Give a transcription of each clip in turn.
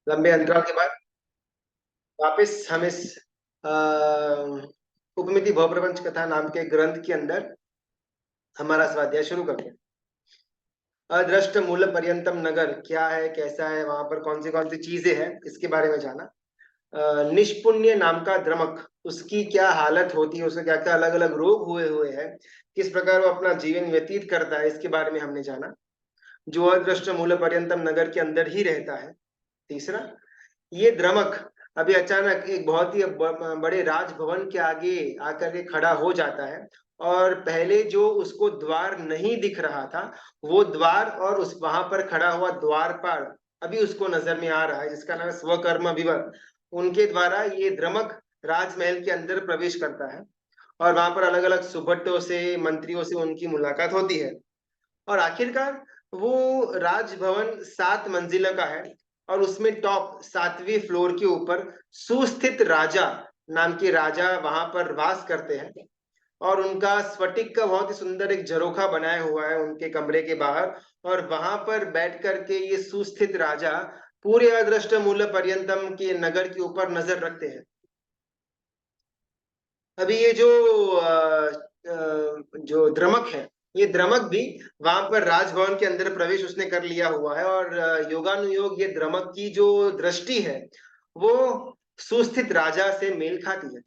लंबे अंतराल के बाद वापस हम इस उपमिति भवप्रपंच कथा नाम के ग्रंथ के अंदर हमारा स्वाध्याय शुरू करते हैं। अदृष्ट मूल पर्यंतम नगर क्या है, कैसा है, वहां पर कौन सी चीजें हैं, इसके बारे में जाना। निष्पुण्य नाम का द्रमक, उसकी क्या हालत होती है, उसे क्या क्या अलग अलग रोग हुए हुए हैं, किस प्रकार वो अपना जीवन व्यतीत करता है, इसके बारे में हमने जाना। जो अदृष्ट मूल पर्यंतम नगर के अंदर ही रहता है। तीसरा, ये द्रमक अभी अचानक एक बहुत ही बड़े राजभवन के आगे आकर के खड़ा हो जाता है, और पहले जो उसको द्वार नहीं दिख रहा था, वो द्वार और उस वहां पर खड़ा हुआ द्वारपाल अभी उसको नजर में आ रहा है, जिसका नाम है स्वकर्म विवर। उनके द्वारा ये द्रमक राजमहल के अंदर प्रवेश करता है, और वहां पर अलग अलग सुभट्टों से, मंत्रियों से उनकी मुलाकात होती है। और आखिरकार वो राजभवन 7 मंजिला का है, और उसमें टॉप 7वीं फ्लोर के ऊपर सुस्थित राजा नाम के राजा वहां पर वास करते हैं। और उनका स्फटिक का बहुत ही सुंदर एक झरोखा बनाया हुआ है उनके कमरे के बाहर, और वहां पर बैठ करके ये सुस्थित राजा पूरे अदृष्ट मूल पर्यंतम के नगर के ऊपर नजर रखते हैं। अभी ये जो द्रमक है, ये द्रमक भी वहां पर राजभवन के अंदर प्रवेश उसने कर लिया हुआ है, और योगानुयोग ये द्रमक की जो दृष्टि है वो सुस्थित राजा से मेल खाती है।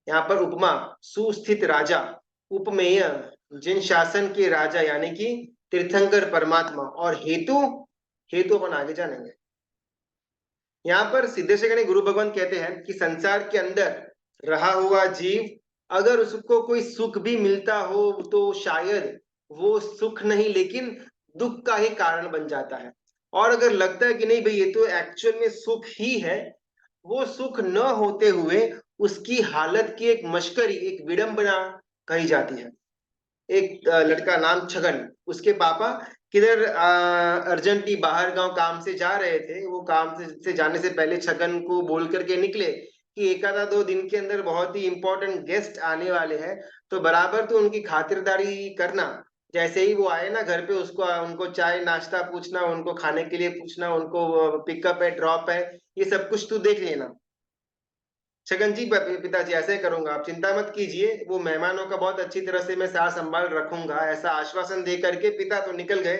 यहाँ पर उपमा, सुस्थित राजा, उपमेय, जिन शासन के राजा यानी कि तीर्थंकर परमात्मा, और हेतु, हेतु अपन आगे जानेंगे। यहाँ पर सिद्धेश्वर गुरु भगवान कहते हैं कि संसार के अंदर रहा हुआ जीव, अगर उसको कोई सुख भी मिलता हो तो शायद वो सुख नहीं, लेकिन दुख का ही कारण बन जाता है। और अगर लगता है कि नहीं भाई ये तो एक्चुअल में सुख ही है, वो सुख न होते हुए उसकी हालत की एक मश्करी, एक विडंबना कही जाती है। एक लड़का नाम छगन, उसके पापा किधर अर्जेंटी बाहर गांव काम से जा रहे थे। वो काम से जाने से पहले छगन को बोल करके निकले कि एक आधा 2 दिन के अंदर बहुत ही इंपॉर्टेंट गेस्ट आने वाले हैं, तो बराबर तो उनकी खातिरदारी करना। जैसे ही वो आए ना घर पे, उसको उनको चाय नाश्ता पूछना, उनको खाने के लिए पूछना, उनको पिकअप है ड्रॉप है, ये सब कुछ तू देख लेना। छगन जी, पिताजी ऐसे करूंगा, आप चिंता मत कीजिए, वो मेहमानों का बहुत अच्छी तरह से मैं सार संभाल रखूंगा, ऐसा आश्वासन दे करके पिता तो निकल गए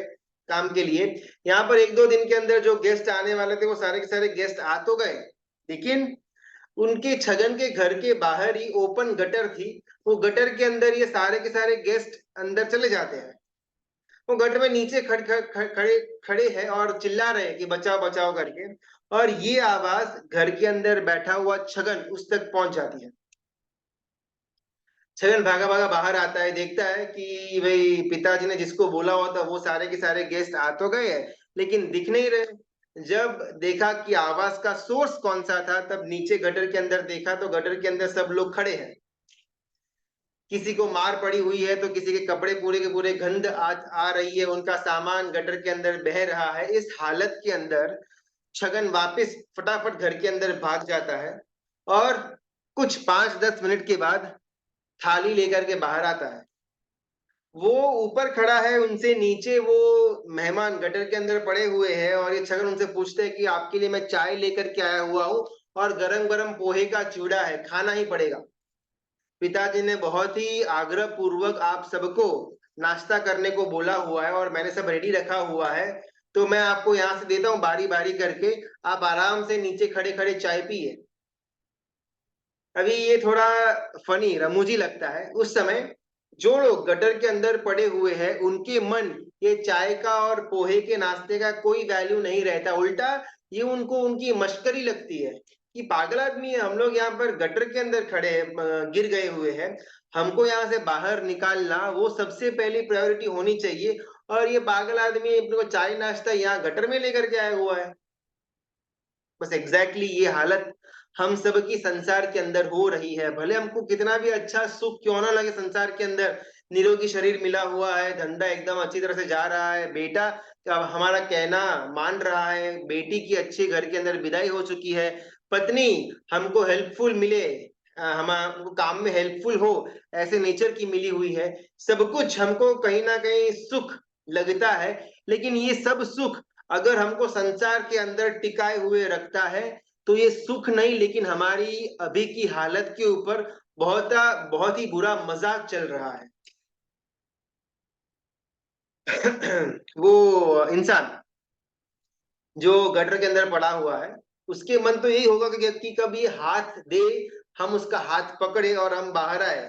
काम के लिए। यहाँ पर 1-2 दिन के अंदर जो गेस्ट आने वाले थे वो सारे के सारे गेस्ट आ तो गए, लेकिन उनके छगन के घर के बाहर ही ओपन गटर थी। वो गटर के अंदर ये सारे के सारे गेस्ट अंदर चले जाते हैं। वो गटर में नीचे खड़े खड़े हैं और चिल्ला रहे हैं कि बचाओ बचाओ करके, और ये आवाज घर के अंदर बैठा हुआ छगन उस तक पहुंच जाती है। छगन भागा भागा बाहर आता है, देखता है कि भाई पिताजी ने जिसको बोला हुआ था वो सारे के सारे गेस्ट आ तो गए हैं, लेकिन दिख नहीं रहे। जब देखा कि आवाज का सोर्स कौन सा था, तब नीचे गटर के अंदर देखा तो गटर के अंदर सब लोग खड़े हैं। किसी को मार पड़ी हुई है, तो किसी के कपड़े पूरे के पूरे गंध आ रही है, उनका सामान गटर के अंदर बह रहा है। इस हालत के अंदर छगन वापस फटाफट घर के अंदर भाग जाता है, और कुछ 5-10 मिनट के बाद थाली लेकर के बाहर आता है। वो ऊपर खड़ा है, उनसे नीचे वो मेहमान गटर के अंदर पड़े हुए हैं, और ये छगन उनसे पूछते हैं कि आपके लिए मैं चाय लेकर के आया हुआ हूँ, और गरम गरम पोहे का चिवड़ा है, खाना ही पड़ेगा। पिताजी ने बहुत ही आग्रह पूर्वक आप सबको नाश्ता करने को बोला हुआ है, और मैंने सब रेडी रखा हुआ है, तो मैं आपको यहाँ से देता हूँ बारी बारी करके, आप आराम से नीचे खड़े खड़े चाय पिए। अभी ये थोड़ा फनी रमूजी लगता है। उस समय जो लोग गटर के अंदर पड़े हुए हैं, उनके मन ये चाय का और पोहे के नाश्ते का कोई वैल्यू नहीं रहता, उल्टा ये उनको उनकी मश्करी लगती है कि पागल आदमी है, हम लोग यहाँ पर गटर के अंदर खड़े हैं, गिर गए हुए हैं, हमको यहाँ से बाहर निकालना वो सबसे पहली प्रायोरिटी होनी चाहिए, और ये पागल आदमी अपने को चाय नाश्ता यहाँ गटर में लेकर के आया हुआ है। बस एग्जैक्टली ये हालत हम सब की संसार के अंदर हो रही है। भले हमको कितना भी अच्छा सुख क्यों ना लगे, संसार के अंदर निरोगी शरीर मिला हुआ है, धंधा एकदम अच्छी तरह से जा रहा है, बेटा का हमारा कहना मान रहा है, बेटी की अच्छे घर के अंदर विदाई हो चुकी है, पत्नी हमको हेल्पफुल मिले, हम हमको काम में हेल्पफुल हो, ऐसे नेचर की मिली हुई है, सब कुछ हमको कहीं ना कहीं सुख लगता है, लेकिन ये सब सुख अगर हमको संसार के अंदर टिकाए हुए रखता है तो ये सुख नहीं, लेकिन हमारी अभी की हालत के ऊपर बहुत ही बुरा मजाक चल रहा है। वो इंसान जो गटर के अंदर पड़ा हुआ है, उसके मन तो यही होगा कि कब ये हाथ दे, हम उसका हाथ पकड़े और हम बाहर आए।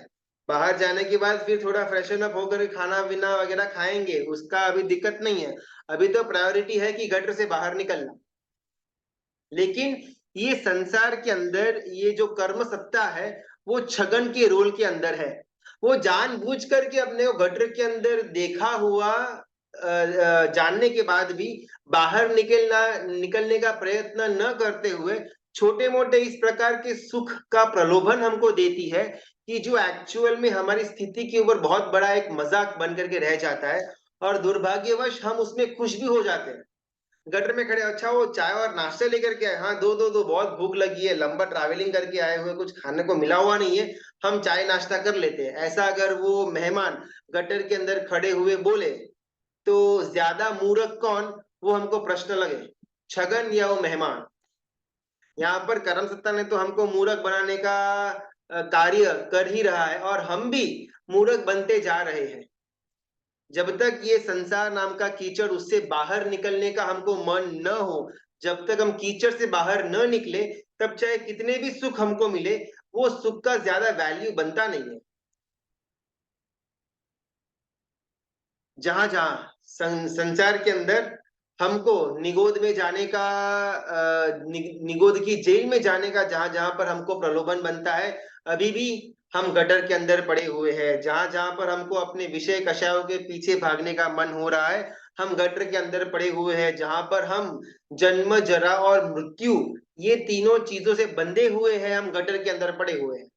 बाहर जाने के बाद फिर थोड़ा फ्रेशन अप होकर खाना पीना वगैरह खाएंगे, उसका अभी दिक्कत नहीं है। अभी तो प्रायोरिटी है कि गटर से बाहर निकलना। लेकिन ये संसार के अंदर ये जो कर्म सत्ता है, वो छगन के रोल के अंदर है। वो जानबूझ करके अपने को गटर के अंदर देखा हुआ जानने के बाद भी बाहर निकलने का प्रयत्न न करते हुए छोटे मोटे इस प्रकार के सुख का प्रलोभन हमको देती है कि जो एक्चुअल में हमारी स्थिति के ऊपर बहुत बड़ा एक मजाक बन करके रह जाता है, और दुर्भाग्यवश हम उसमें खुश भी हो जाते हैं। गटर में खड़े, अच्छा वो चाय और नाश्ते लेकर के आए, हाँ दो दो दो, बहुत भूख लगी है, लंबा ट्रैवलिंग करके आए हुए, कुछ खाने को मिला हुआ नहीं है, हम चाय नाश्ता कर लेते हैं। ऐसा अगर वो मेहमान गटर के अंदर खड़े हुए बोले तो ज्यादा मूर्ख कौन, वो हमको प्रश्न लगे, छगन या वो मेहमान। यहाँ पर करम सत्ता ने तो हमको मूर्ख बनाने का कार्य कर ही रहा है, और हम भी मूर्ख बनते जा रहे हैं। जब तक ये संसार नाम का कीचड़, उससे बाहर निकलने का हमको मन न हो, जब तक हम कीचड़ से बाहर न निकले, तब चाहे कितने भी सुख हमको मिले, वो सुख का ज्यादा वैल्यू बनता नहीं है। जहां जहां संसार के अंदर हमको निगोद में जाने का निगोद की जेल में जाने का जहां जहां पर हमको प्रलोभन बनता है, अभी भी हम गटर के अंदर पड़े हुए हैं। जहां जहां पर हमको अपने विषय कषायों के पीछे भागने का मन हो रहा है, हम गटर के अंदर पड़े हुए हैं। जहां पर हम जन्म जरा और मृत्यु, ये तीनों चीजों से बंधे हुए हैं, हम गटर के अंदर पड़े हुए हैं।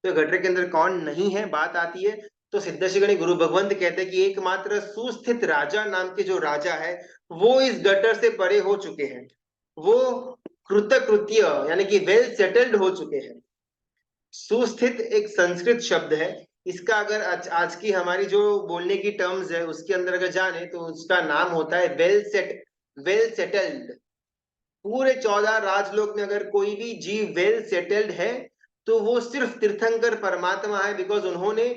तो गटर के अंदर कौन नहीं है, बात आती है तो सिद्धेश्वरी गुरु भगवंत कहते हैं कि एकमात्र सुस्थित राजा नाम के जो राजा है, वो इस गटर से परे हो चुके हैं। वो कृतकृत्य यानी कि वेल सेटल्ड हो चुके हैं। सुस्थित एक संस्कृत शब्द है। इसका अगर आज की हमारी जो बोलने की टर्म्स है उसके अंदर अगर जाने तो उसका नाम होता है वेल सेटल्ड। पूरे 14 राजलोक में अगर कोई भी जीव वेल सेटल्ड है तो वो सिर्फ तीर्थंकर परमात्मा है, बिकॉज उन्होंने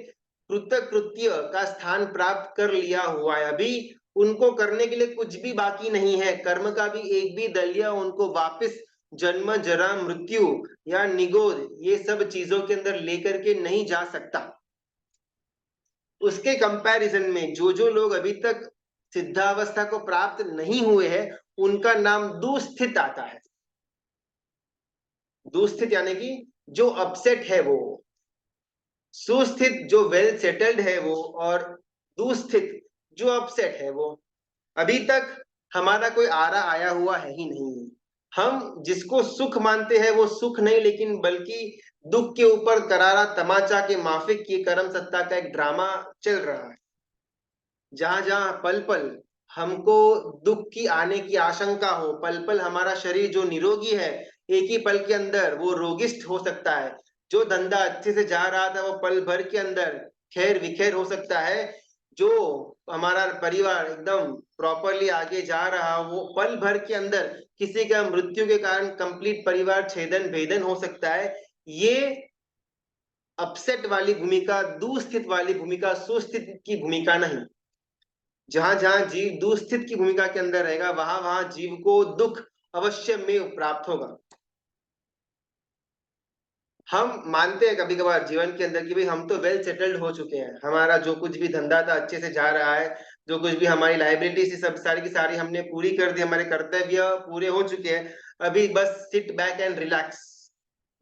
कृतकृत्य का स्थान प्राप्त कर लिया हुआ है। अभी उनको करने के लिए कुछ भी बाकी नहीं है, कर्म का भी एक भी दलिया उनको वापस जन्म जरा मृत्यु या निगोद ये सब चीजों के अंदर लेकर के नहीं जा सकता। उसके कंपैरिजन में जो जो लोग अभी तक सिद्धावस्था को प्राप्त नहीं हुए हैं, उनका नाम दुस्थित आता है। दुस्थित यानी कि जो अपसेट है वो, सुस्थित जो वेल सेटल्ड है वो, और दुस्थित जो अपसेट है वो। अभी तक हमारा कोई आरा आया हुआ है ही नहीं। हम जिसको सुख मानते हैं वो सुख नहीं, लेकिन बल्कि दुख के ऊपर करारा तमाचा के माफिक की कर्म सत्ता का एक ड्रामा चल रहा है। जहां जहां पल पल हमको दुख की आने की आशंका हो, पल पल हमारा शरीर जो निरोगी है, एक ही पल के अंदर वो रोगिष्ट हो सकता है। जो धंधा अच्छे से जा रहा था वो पल भर के अंदर खैर विखेर हो सकता है। जो हमारा परिवार एकदम प्रॉपरली आगे जा रहा, वो पल भर के अंदर किसी का मृत्यु के कारण कंप्लीट परिवार छेदन भेदन हो सकता है। ये अपसेट वाली भूमिका, दुस्थित वाली भूमिका, सुस्थित की भूमिका नहीं। जहां जहां जीव दुस्थित की भूमिका के अंदर रहेगा, वहां वहां जीव को दुख अवश्य में प्राप्त होगा। हम मानते हैं कभी कभार जीवन के अंदर कि भाई हम तो वेल सेटल्ड हो चुके हैं, हमारा जो कुछ भी धंधा था अच्छे से जा रहा है, जो कुछ भी हमारी लाइबिलिटी थी सब सारी की सारी हमने पूरी कर दी, हमारे कर्तव्य पूरे हो चुके हैं, अभी बस sit back and relax,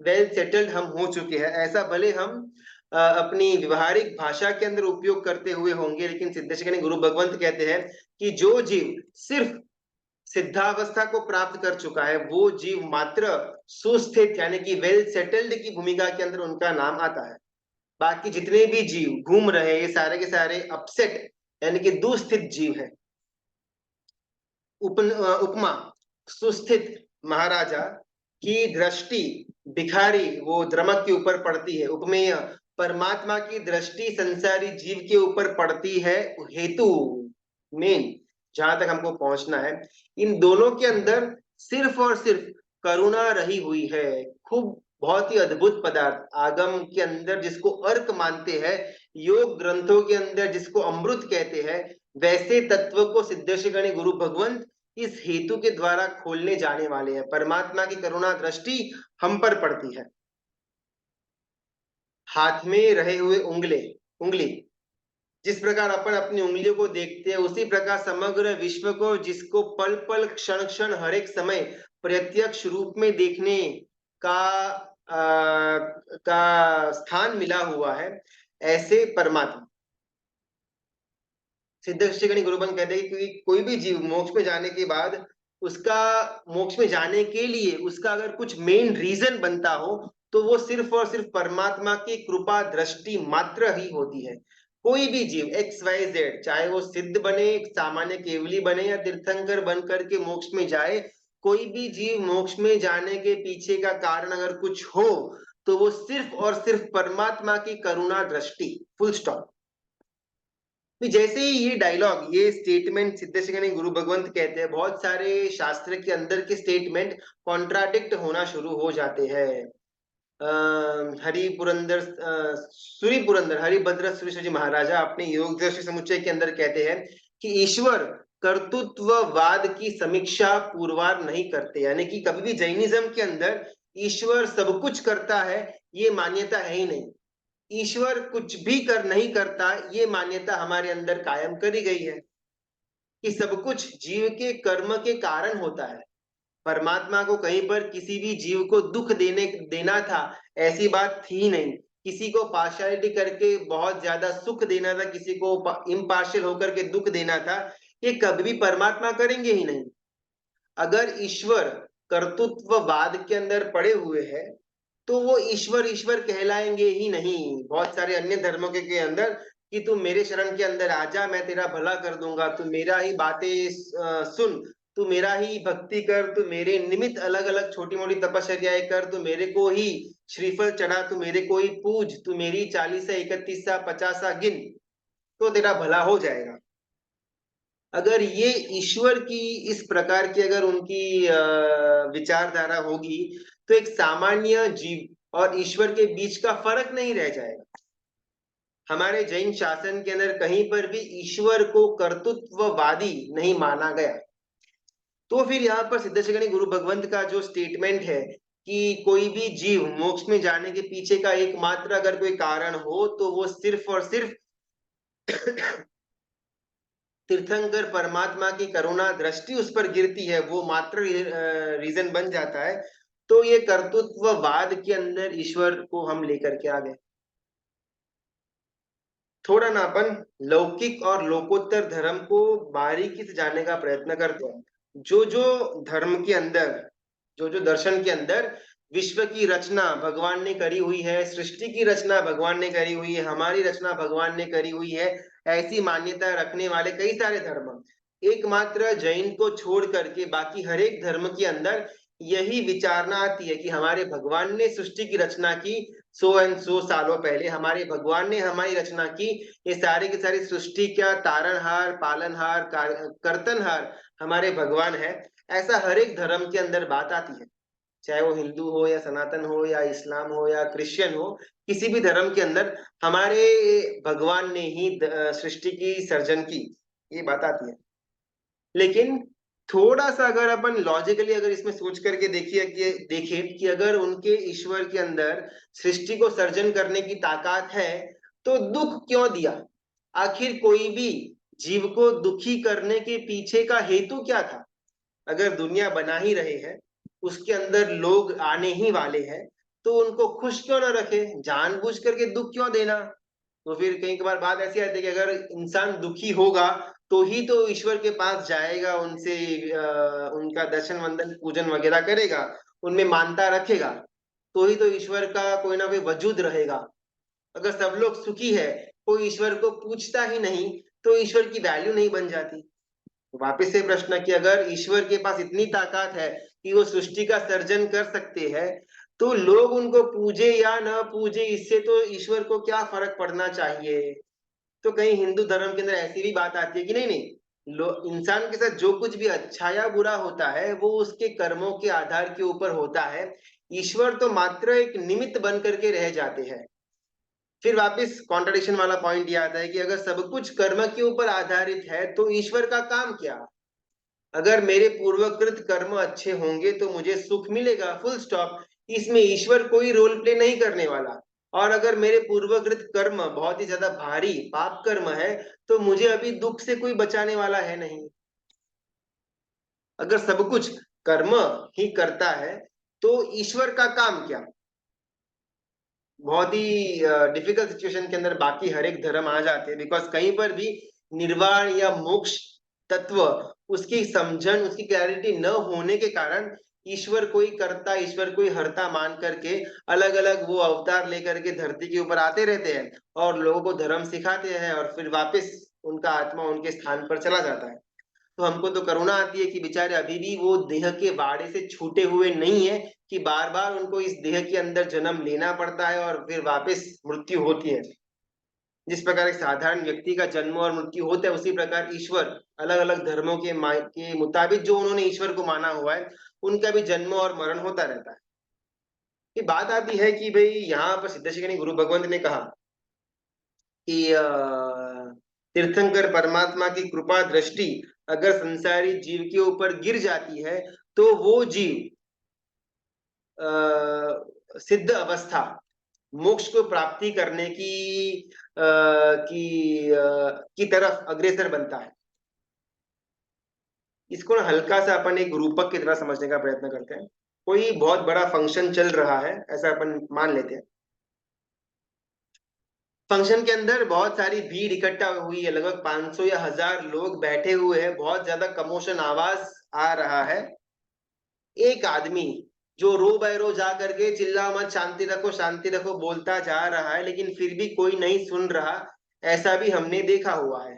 well settled हम हो चुके हैं। ऐसा भले हम अपनी व्यवहारिक भाषा के अंदर उपयोग करते हुए होंगे, लेकिन सिद्धेश्वरी गुरु भगवंत कहते हैं कि जो जीव सिर्फ सिद्धावस्था को प्राप्त कर चुका है, वो जीव मात्र सुस्थित यानी कि वेल सेटल्ड की भूमिका के अंदर उनका नाम आता है। बाकी जितने भी जीव घूम रहे हैं, ये सारे के सारे अपसेट यानी कि दुस्थित जीव है। उपमा, सुस्थित महाराजा की दृष्टि भिखारी वो द्रमक के ऊपर पड़ती है। उपमेय, परमात्मा की दृष्टि संसारी जीव के ऊपर पड़ती है। हेतु मेन जहां तक हमको पहुंचना है, इन दोनों के अंदर सिर्फ और सिर्फ करुणा रही हुई है। खूब बहुत ही अद्भुत पदार्थ, आगम के अंदर जिसको अर्क मानते हैं, योग ग्रंथों के अंदर जिसको अमृत कहते हैं, वैसे तत्व को सिद्धेश्वरी गणी गुरु भगवंत इस हेतु के द्वारा खोलने जाने वाले हैं। परमात्मा की करुणा दृष्टि हम पर पड़ती है। हाथ में रहे हुए उंगली, जिस प्रकार अपन अपनी उंगलियों को देखते हैं, उसी प्रकार समग्र विश्व को, जिसको पल पल क्षण क्षण हर एक समय प्रत्यक्ष रूप में देखने का स्थान मिला हुआ है, ऐसे परमात्मा सिद्धेश्वरी गुरुबंद कहते हैं कि कोई भी जीव मोक्ष में जाने के बाद, उसका मोक्ष में जाने के लिए उसका अगर कुछ मेन रीजन बनता हो, तो वो सिर्फ और सिर्फ परमात्मा की कृपा दृष्टि मात्र ही होती है। कोई भी जीव एक्स वाई जेड, चाहे वो सिद्ध बने, सामान्य केवली बने या तीर्थंकर बन करके मोक्ष में जाए, कोई भी जीव मोक्ष में जाने के पीछे का कारण अगर कुछ हो, तो वो सिर्फ और सिर्फ परमात्मा की करुणा दृष्टि, फुल स्टॉप। जैसे ही ये डायलॉग, ये स्टेटमेंट सिद्धेश्वरी गुरु भगवंत कहते हैं, बहुत सारे शास्त्र के अंदर के स्टेटमेंट कॉन्ट्राडिक्ट होना शुरू हो जाते हैं। हरि पुरंदर सूरी पुरंदर हरिभद्र सुरेश्वर जी महाराजा अपने योग दर्शन समुच्चय के अंदर कहते हैं कि ईश्वर कर्तृत्ववाद की समीक्षा पूर्वार नहीं करते, यानी कि कभी भी जैनिज्म के अंदर ईश्वर सब कुछ करता है ये मान्यता है ही नहीं। ईश्वर कुछ भी नहीं करता, ये मान्यता हमारे अंदर कायम करी गई है कि सब कुछ जीव के कर्म के कारण होता है। परमात्मा को कहीं पर किसी भी जीव को दुख देना था, ऐसी बात थी ही नहीं। किसी को पार्शियलिटी करके बहुत ज्यादा सुख देना था, किसी को इम्पार्शियल होकर के दुख देना था, ये कभी भी परमात्मा करेंगे ही नहीं। अगर ईश्वर कर्तृत्ववाद के अंदर पड़े हुए हैं, तो वो ईश्वर ईश्वर कहलाएंगे ही नहीं। बहुत सारे अन्य धर्मों के अंदर कि तू मेरे शरण के अंदर आ जा, मैं तेरा भला कर दूंगा, तू मेरा ही बातें सुन, तू मेरा ही भक्ति कर, तू मेरे निमित्त अलग अलग छोटी मोटी तपश्चर्याएं कर, तू मेरे को ही श्रीफल चढ़ा, तू मेरे को ही पूज, तू मेरी 40 31 50 गिन, तो तेरा भला हो जाएगा। अगर ये ईश्वर की इस प्रकार की अगर उनकी विचारधारा होगी, तो एक सामान्य जीव और ईश्वर के बीच का फर्क नहीं रह जाएगा। हमारे जैन शासन के अंदर कहीं पर भी ईश्वर को कर्तृत्ववादी नहीं माना गया। तो फिर यहाँ पर सिद्धेश्वरी गुरु भगवंत का जो स्टेटमेंट है कि कोई भी जीव मोक्ष में जाने के पीछे का एकमात्र अगर कोई कारण हो, तो वो सिर्फ और सिर्फ तीर्थंकर परमात्मा की करुणा दृष्टि उस पर गिरती है, वो मात्र रीजन बन जाता है। तो ये कर्तृत्ववाद के अंदर ईश्वर को हम लेकर के आ गए। थोड़ा ना अपन लौकिक और लोकोत्तर धर्म को बारीकी से जानने का प्रयत्न करते हैं। जो जो धर्म के अंदर, जो जो दर्शन के अंदर विश्व की रचना भगवान ने करी हुई है, सृष्टि की रचना भगवान ने करी हुई है, हमारी रचना भगवान ने करी हुई है, ऐसी मान्यता रखने वाले कई सारे धर्म, एकमात्र जैन को छोड़ करके बाकी हर एक धर्म के अंदर यही विचारना आती है कि हमारे भगवान ने सृष्टि की रचना की, 100 एंड 100 सालों पहले हमारे भगवान ने हमारी रचना की। ये सारी की सारी सृष्टि का तारणहार, पालनहार, कर्तनहार हमारे भगवान है। ऐसा हर एक धर्म के अंदर बात आती है, चाहे वो हिंदू हो या सनातन हो या इस्लाम हो या क्रिश्चियन हो, किसी भी धर्म के अंदर हमारे भगवान ने ही सृष्टि की सर्जन की, ये बात आती है। लेकिन थोड़ा सा अगर अपन लॉजिकली अगर इसमें सोच करके देखें कि अगर उनके ईश्वर के अंदर सृष्टि को सर्जन करने की ताकत है, तो दुख क्यों दिया? आखिर कोई भी जीव को दुखी करने के पीछे का हेतु क्या था? अगर दुनिया बना ही रहे हैं, उसके अंदर लोग आने ही वाले हैं, तो उनको खुश क्यों ना रखे? जानबूझ करके दुख क्यों देना? तो फिर कई बार बात ऐसी आती है कि अगर इंसान दुखी होगा, तो ही तो ईश्वर के पास जाएगा, उनसे उनका दर्शन वंदन पूजन वगैरह करेगा, उनमें मानता रखेगा, तो ही तो ईश्वर का कोई ना कोई वजूद रहेगा। अगर सब लोग सुखी है, कोई ईश्वर को पूछता ही नहीं, तो ईश्वर की वैल्यू नहीं बन जाती। वापिस से प्रश्न कि अगर ईश्वर के पास इतनी ताकत है कि वो सृष्टि का सर्जन कर सकते हैं, तो लोग उनको पूजे या न पूजे, इससे तो ईश्वर को क्या फर्क पड़ना चाहिए? तो कहीं हिंदू धर्म के अंदर ऐसी भी बात आती है कि नहीं नहीं, इंसान के साथ जो कुछ भी अच्छा या बुरा होता है वो उसके कर्मों के आधार के ऊपर होता है। ईश्वर तो मात्र एक निमित्त बन करके रह जाते हैं। फिर वापस कॉन्ट्रडिक्शन वाला पॉइंट ये आता है कि अगर सब कुछ कर्म के ऊपर आधारित है तो ईश्वर का काम क्या? अगर मेरे पूर्वकृत कर्म अच्छे होंगे तो मुझे सुख मिलेगा, फुल स्टॉप। इसमें ईश्वर कोई रोल प्ले नहीं करने वाला। और अगर मेरे पूर्वकृत कर्म बहुत ही ज्यादा भारी पाप कर्म है तो मुझे अभी दुख से कोई बचाने वाला है नहीं। अगर सब कुछ कर्म ही करता है तो ईश्वर का काम क्या? बहुत ही डिफिकल्ट सिचुएशन के अंदर बाकी हर एक धर्म आ जाते हैं, बिकॉज कहीं पर भी निर्वाण या मोक्ष तत्व उसकी समझन, उसकी क्लैरिटी न होने के कारण ईश्वर कोई करता, ईश्वर कोई हरता मान करके अलग अलग वो अवतार लेकर के धरती के ऊपर आते रहते हैं और लोगों को धर्म सिखाते हैं और फिर वापस उनका आत्मा उनके स्थान पर चला जाता है। तो हमको तो करुणा आती है कि बेचारे अभी भी वो देह के वाड़े से छूटे हुए नहीं है, कि बार बार उनको इस देह के अंदर जन्म लेना पड़ता है और फिर वापस मृत्यु होती है। जिस प्रकार एक साधारण व्यक्ति का जन्म और मृत्यु होता है उसी प्रकार ईश्वर अलग अलग धर्मों के मुताबिक जो उन्होंने ईश्वर को माना हुआ है उनका भी जन्म और मरण होता रहता है। ये बात आती है कि भाई यहाँ पर सिद्धेश्वरी गुरु भगवंत ने कहा कि तीर्थंकर परमात्मा की कृपा दृष्टि अगर संसारी जीव के ऊपर गिर जाती है तो वो जीव सिद्ध अवस्था मोक्ष को प्राप्ति करने की तरफ अग्रसर बनता है। इसको ना हल्का सा अपन एक रूपक की तरह समझने का प्रयत्न करते हैं। कोई बहुत बड़ा फंक्शन चल रहा है ऐसा अपन मान लेते हैं। फंक्शन के अंदर बहुत सारी भीड़ इकट्ठा हुई है, लगभग 500 या 1000 लोग बैठे हुए हैं, बहुत ज्यादा कमोशन आवाज आ रहा है। एक आदमी जो रो बाय रो जा करके चिल्ला मत, शांति रखो बोलता जा रहा है, लेकिन फिर भी कोई नहीं सुन रहा, ऐसा भी हमने देखा हुआ है।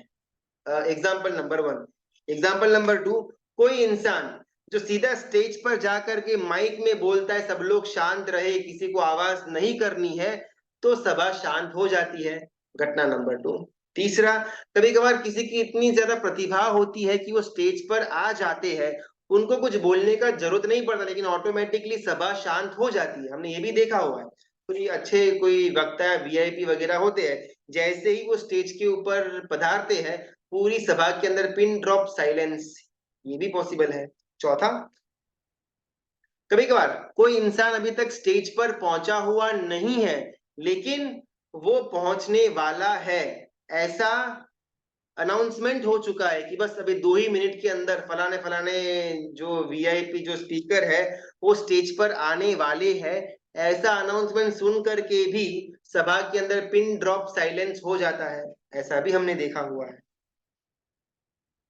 Example number 1। एग्जाम्पल नंबर 2, कोई इंसान जो सीधा स्टेज पर जाकर के माइक में बोलता है सब लोग शांत रहे, किसी को आवाज नहीं करनी है, तो सभा शांत हो जाती है। घटना नंबर 2। तीसरा, कभी कभार किसी की इतनी ज्यादा प्रतिभा होती है कि वो स्टेज पर आ जाते हैं, उनको कुछ बोलने का जरूरत नहीं पड़ता लेकिन ऑटोमेटिकली सभा शांत हो जाती है। हमने ये भी देखा हुआ है। कोई अच्छे कोई वक्ता या वीआईपी वगैरह होते हैं, जैसे ही वो स्टेज के ऊपर पधारते हैं पूरी सभा के अंदर पिन ड्रॉप साइलेंस। ये भी पॉसिबल है। चौथा, कभी कभार कोई इंसान अभी तक स्टेज पर पहुंचा हुआ नहीं है लेकिन वो पहुंचने वाला है, ऐसा अनाउंसमेंट हो चुका है कि बस अभी 2 ही मिनट के अंदर फलाने फलाने जो वीआईपी जो स्पीकर है वो स्टेज पर आने वाले हैं, ऐसा अनाउंसमेंट सुन करके भी सभा के अंदर पिन ड्रॉप साइलेंस हो जाता है। ऐसा भी हमने देखा हुआ है।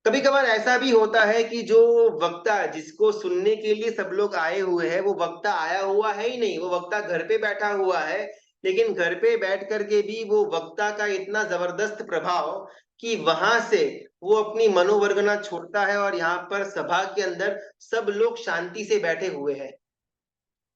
कभी कभार ऐसा भी होता है कि जो वक्ता जिसको सुनने के लिए सब लोग आए हुए हैं वो वक्ता आया हुआ है ही नहीं, वो वक्ता घर पे बैठा हुआ है, लेकिन घर पे बैठ करके भी वो वक्ता का इतना जबरदस्त प्रभाव कि वहां से वो अपनी मनोवर्गना छोड़ता है और यहाँ पर सभा के अंदर सब लोग शांति से बैठे हुए हैं।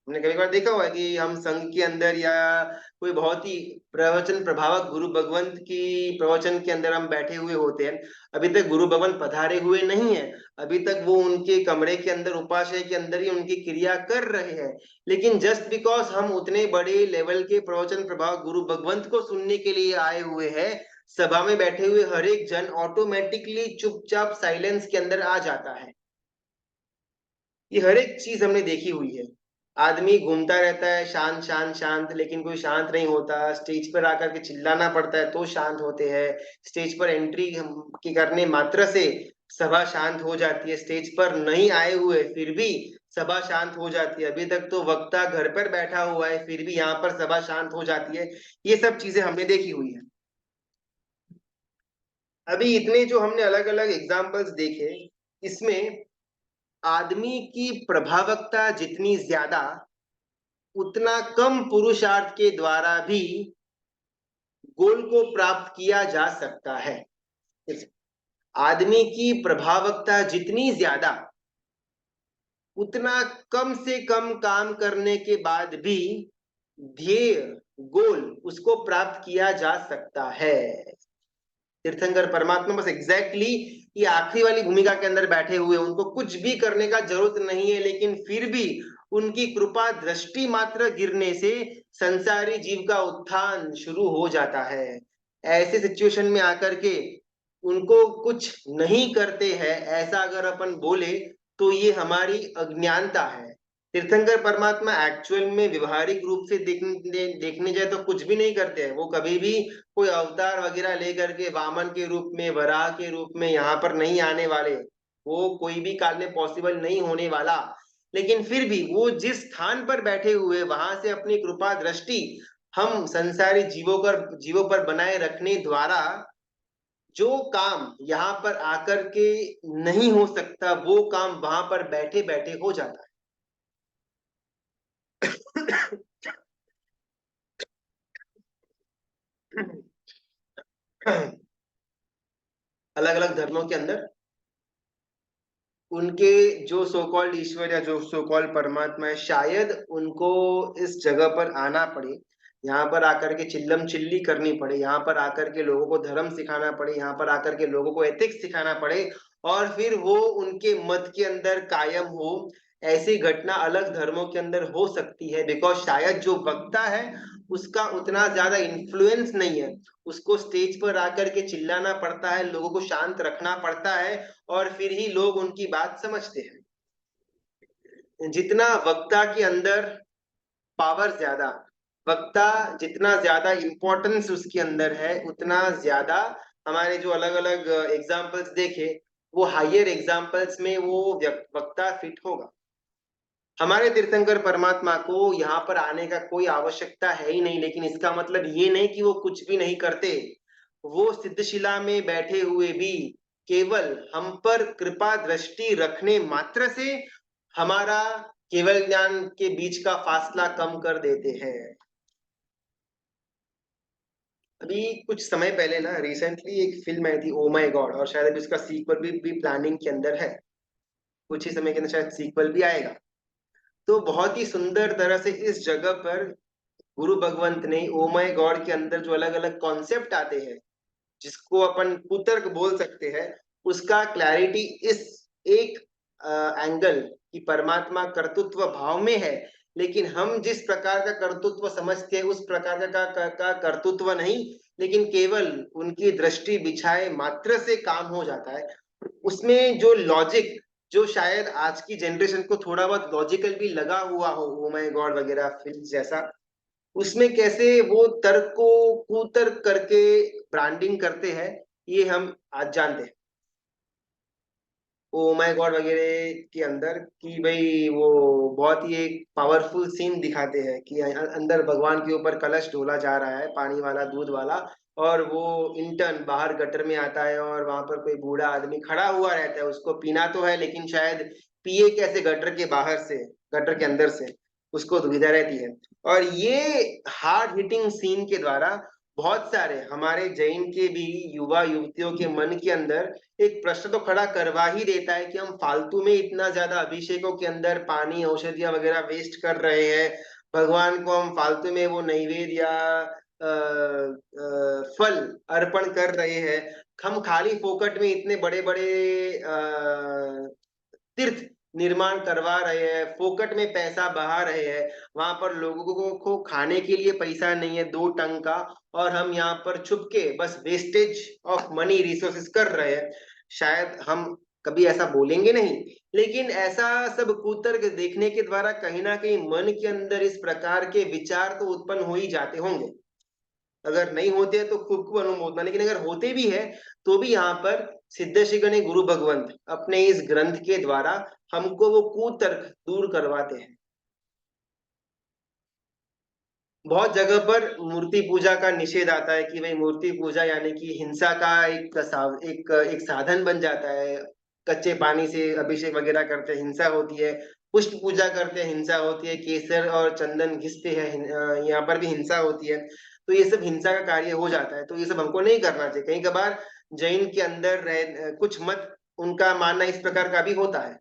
हमने कभी कभार देखा हुआ है कि हम संघ के अंदर या कोई बहुत ही प्रवचन प्रभावक गुरु भगवंत की प्रवचन के अंदर हम बैठे हुए होते हैं, अभी तक गुरु भगवंत पधारे हुए नहीं है, अभी तक वो उनके कमरे के अंदर उपाशय के अंदर ही उनकी क्रिया कर रहे हैं, लेकिन जस्ट बिकॉज हम उतने बड़े लेवल के प्रवचन प्रभावक गुरु भगवंत को सुनने के लिए आए हुए हैं, सभा में बैठे हुए हर एक जन ऑटोमेटिकली चुपचाप साइलेंस के अंदर आ जाता है। ये हर एक चीज हमने देखी हुई है। आदमी घूमता रहता है शांत शांत शांत, लेकिन कोई शांत नहीं होता, स्टेज पर आकर के चिल्लाना पड़ता है तो शांत होते हैं। स्टेज पर एंट्री की करने मात्र से सभा शांत हो जाती है, स्टेज पर नहीं आए हुए फिर भी सभा शांत हो जाती है। अभी तक तो वक्ता घर पर बैठा हुआ है फिर भी यहाँ पर सभा शांत हो जाती है। ये सब चीजें हमने देखी हुई है। अभी इतने जो हमने अलग अलग एग्जाम्पल्स देखे, इसमें आदमी की प्रभावकता जितनी ज्यादा उतना कम पुरुषार्थ के द्वारा भी गोल को प्राप्त किया जा सकता है। आदमी की प्रभावकता जितनी ज्यादा उतना कम से कम काम करने के बाद भी ध्येय गोल उसको प्राप्त किया जा सकता है। तीर्थंकर परमात्मा बस एग्जैक्टली ये आखिरी वाली भूमिका के अंदर बैठे हुए, उनको कुछ भी करने का जरूरत नहीं है, लेकिन फिर भी उनकी कृपा दृष्टि मात्र गिरने से संसारी जीव का उत्थान शुरू हो जाता है। ऐसे सिचुएशन में आकर के उनको कुछ नहीं करते हैं, ऐसा अगर अपन बोले तो ये हमारी अज्ञानता है। तीर्थंकर परमात्मा एक्चुअल में व्यवहारिक रूप से देखने जाए तो कुछ भी नहीं करते हैं। वो कभी भी कोई अवतार वगैरह लेकर के वामन के रूप में, वराह के रूप में यहाँ पर नहीं आने वाले, वो कोई भी काल में पॉसिबल नहीं होने वाला। लेकिन फिर भी वो जिस स्थान पर बैठे हुए वहां से अपनी कृपा दृष्टि हम संसारी जीवों पर बनाए रखने द्वारा जो काम यहाँ पर आकर के नहीं हो सकता, वो काम वहां पर बैठे बैठे हो जाता है। अलग अलग धर्मों के अंदर उनके जो सो कॉल्ड ईश्वर या जो सो कॉल्ड परमात्मा है, शायद उनको इस जगह पर आना पड़े, यहाँ पर आकर के चिल्लम चिल्ली करनी पड़े, यहाँ पर आकर के लोगों को धर्म सिखाना पड़े, यहाँ पर आकर के लोगों को एथिक्स सिखाना पड़े, और फिर वो उनके मत के अंदर कायम हो। ऐसी घटना अलग धर्मों के अंदर हो सकती है, बिकॉज शायद जो वक्ता है उसका उतना ज्यादा इन्फ्लुएंस नहीं है, उसको स्टेज पर आकर के चिल्लाना पड़ता है, लोगों को शांत रखना पड़ता है, और फिर ही लोग उनकी बात समझते हैं। जितना वक्ता के अंदर पावर ज्यादा, वक्ता जितना ज्यादा इंपॉर्टेंस उसके अंदर है, उतना ज्यादा हमारे जो अलग अलग एग्जाम्पल्स देखे, वो हायर एग्जाम्पल्स में वो वक्ता फिट होगा। हमारे तीर्थंकर परमात्मा को यहाँ पर आने का कोई आवश्यकता है ही नहीं, लेकिन इसका मतलब ये नहीं कि वो कुछ भी नहीं करते। वो सिद्धशिला में बैठे हुए भी केवल हम पर कृपा दृष्टि रखने मात्र से हमारा केवल ज्ञान के बीच का फासला कम कर देते हैं। अभी कुछ समय पहले ना रिसेंटली एक फिल्म आई थी, ओ माय गॉड, और शायद अभी उसका सीक्वल भी प्लानिंग के अंदर है। कुछ ही समय के अंदर शायद सीक्वल भी आएगा। तो बहुत ही सुंदर तरह से इस जगह पर गुरु भगवंत ने ओ माय गॉड के अंदर जो अलग अलग कॉन्सेप्ट आते हैं, जिसको अपन कुतर्क बोल सकते हैं, उसका क्लैरिटी इस एक एंगल कि परमात्मा कर्तृत्व भाव में है, लेकिन हम जिस प्रकार का कर्तृत्व समझते हैं उस प्रकार का कर्तृत्व नहीं, लेकिन केवल उनकी दृष्टि बिछाए मात्र से काम हो जाता है। उसमें जो लॉजिक, जो शायद आज की जनरेशन को थोड़ा बहुत लॉजिकल भी लगा हुआ हो, ओ माय गॉड वगैरह फिल्म जैसा, उसमें कैसे वो तर्क को कुतर्क करके ब्रांडिंग करते हैं, ये हम आज जानते हैं। ओ माय गॉड वगैरह के अंदर कि भाई वो बहुत ही एक पावरफुल सीन दिखाते हैं कि अंदर भगवान के ऊपर कलश ढोला जा रहा है, पानी वाला, दूध वाला, और वो इंटर्न बाहर गटर में आता है और वहां पर कोई बूढ़ा आदमी खड़ा हुआ रहता है, उसको पीना तो है लेकिन शायद पिए कैसे, गटर के बाहर से, गटर के अंदर से उसको दुविधा रहती है। और ये हार्ड हिटिंग सीन के द्वारा बहुत सारे हमारे जैन के भी युवा युवतियों के मन के अंदर एक प्रश्न तो खड़ा करवा ही देता है कि हम फालतू में इतना ज्यादा अभिषेकों के अंदर पानी, औषधियां वगैरह वेस्ट कर रहे हैं, भगवान को हम फालतू में वो नैवेद्य या फल अर्पण कर रहे हैं, हम खाली फोकट में इतने बड़े बड़े तीर्थ निर्माण करवा रहे हैं, फोकट में पैसा बहा रहे हैं, वहां पर लोगों को खाने के लिए पैसा नहीं है 2 टन का, और हम यहाँ पर छुप के बस वेस्टेज ऑफ मनी रिसोर्सेस कर रहे हैं। शायद हम कभी ऐसा बोलेंगे नहीं, लेकिन ऐसा सब कुतर्क देखने के द्वारा कहीं ना कहीं मन के अंदर इस प्रकार के विचार तो उत्पन्न हो ही जाते होंगे। अगर नहीं होते हैं तो खूब खूब अनुमोदना, लेकिन अगर होते भी है तो भी यहाँ पर सिद्ध श्री गणेश गुरु भगवंत अपने इस ग्रंथ के द्वारा हमको वो कुतर्क दूर करवाते हैं। बहुत जगह पर मूर्ति पूजा का निषेध आता है कि भाई मूर्ति पूजा यानी कि हिंसा का एक साधन बन जाता है। कच्चे पानी से अभिषेक वगैरह करते हैं, हिंसा होती है। पुष्प पूजा करते हैं, हिंसा होती है। केसर और चंदन घिसते हैं, यहाँ पर भी हिंसा होती है। तो ये सब हिंसा का कार्य हो जाता है, तो ये सब हमको नहीं करना चाहिए। कहीं कभार जैन के अंदर कुछ मत, उनका मानना इस प्रकार का भी होता है।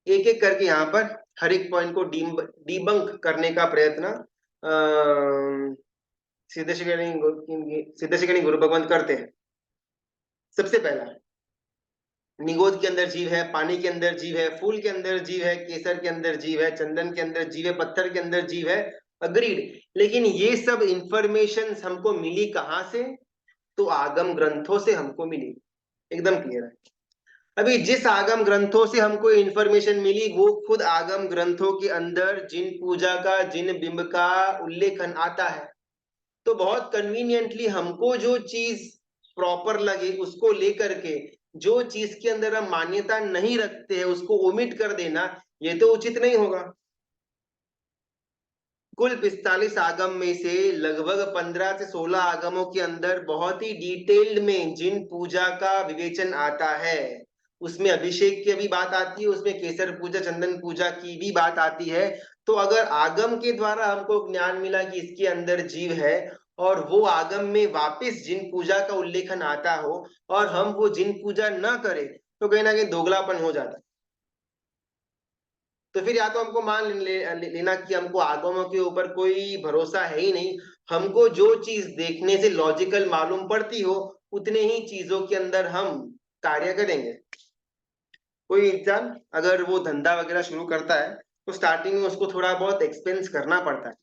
एक एक करके यहाँ पर हर एक पॉइंट को डीबंक करने का प्रयत्न सिद्धेश्वरी गुरु भगवंत करते हैं। सबसे पहला, निगोद के अंदर जीव है, पानी के अंदर जीव है, फूल के अंदर जीव है, केसर के अंदर जीव है, चंदन के अंदर जीव है, पत्थर के अंदर जीव है। अग्रीड। लेकिन ये सब इंफॉर्मेशन हमको मिली कहाँ से? तो आगम ग्रंथों से हमको मिली। एकदम क्लियर है। अभी जिस आगम ग्रंथों से हमको इंफॉर्मेशन मिली, वो खुद आगम ग्रंथों के अंदर जिन पूजा का, जिन बिंब का उल्लेखन आता है। तो बहुत कन्वीनियंटली हमको जो चीज प्रॉपर लगे उसको लेकर के, जो चीज के अंदर हम मान्यता नहीं रखते हैं उसको ओमिट कर देना, ये तो उचित नहीं होगा। कुल 45 आगम में से लगभग 15 से 16 आगमों के अंदर बहुत ही डिटेल्ड में जिन पूजा का विवेचन आता है, उसमें अभिषेक की भी बात आती है, उसमें केसर पूजा, चंदन पूजा की भी बात आती है। तो अगर आगम के द्वारा हमको ज्ञान मिला कि इसके अंदर जीव है, और वो आगम में वापस जिन पूजा का उल्लेखन आता हो, और हम वो जिन पूजा न करें, तो कहीं ना कहीं दोगलापन हो जाता है। तो फिर या तो हमको मान लेना कि हमको आगमों के ऊपर कोई भरोसा है ही नहीं। हमको जो चीज देखने से लॉजिकल मालूम पड़ती हो, उतने ही चीजों के अंदर हम कार्य करेंगे। कोई इंसान अगर वो धंधा वगैरह शुरू करता है, तो स्टार्टिंग में उसको थोड़ा बहुत एक्सपेंस करना पड़ता है,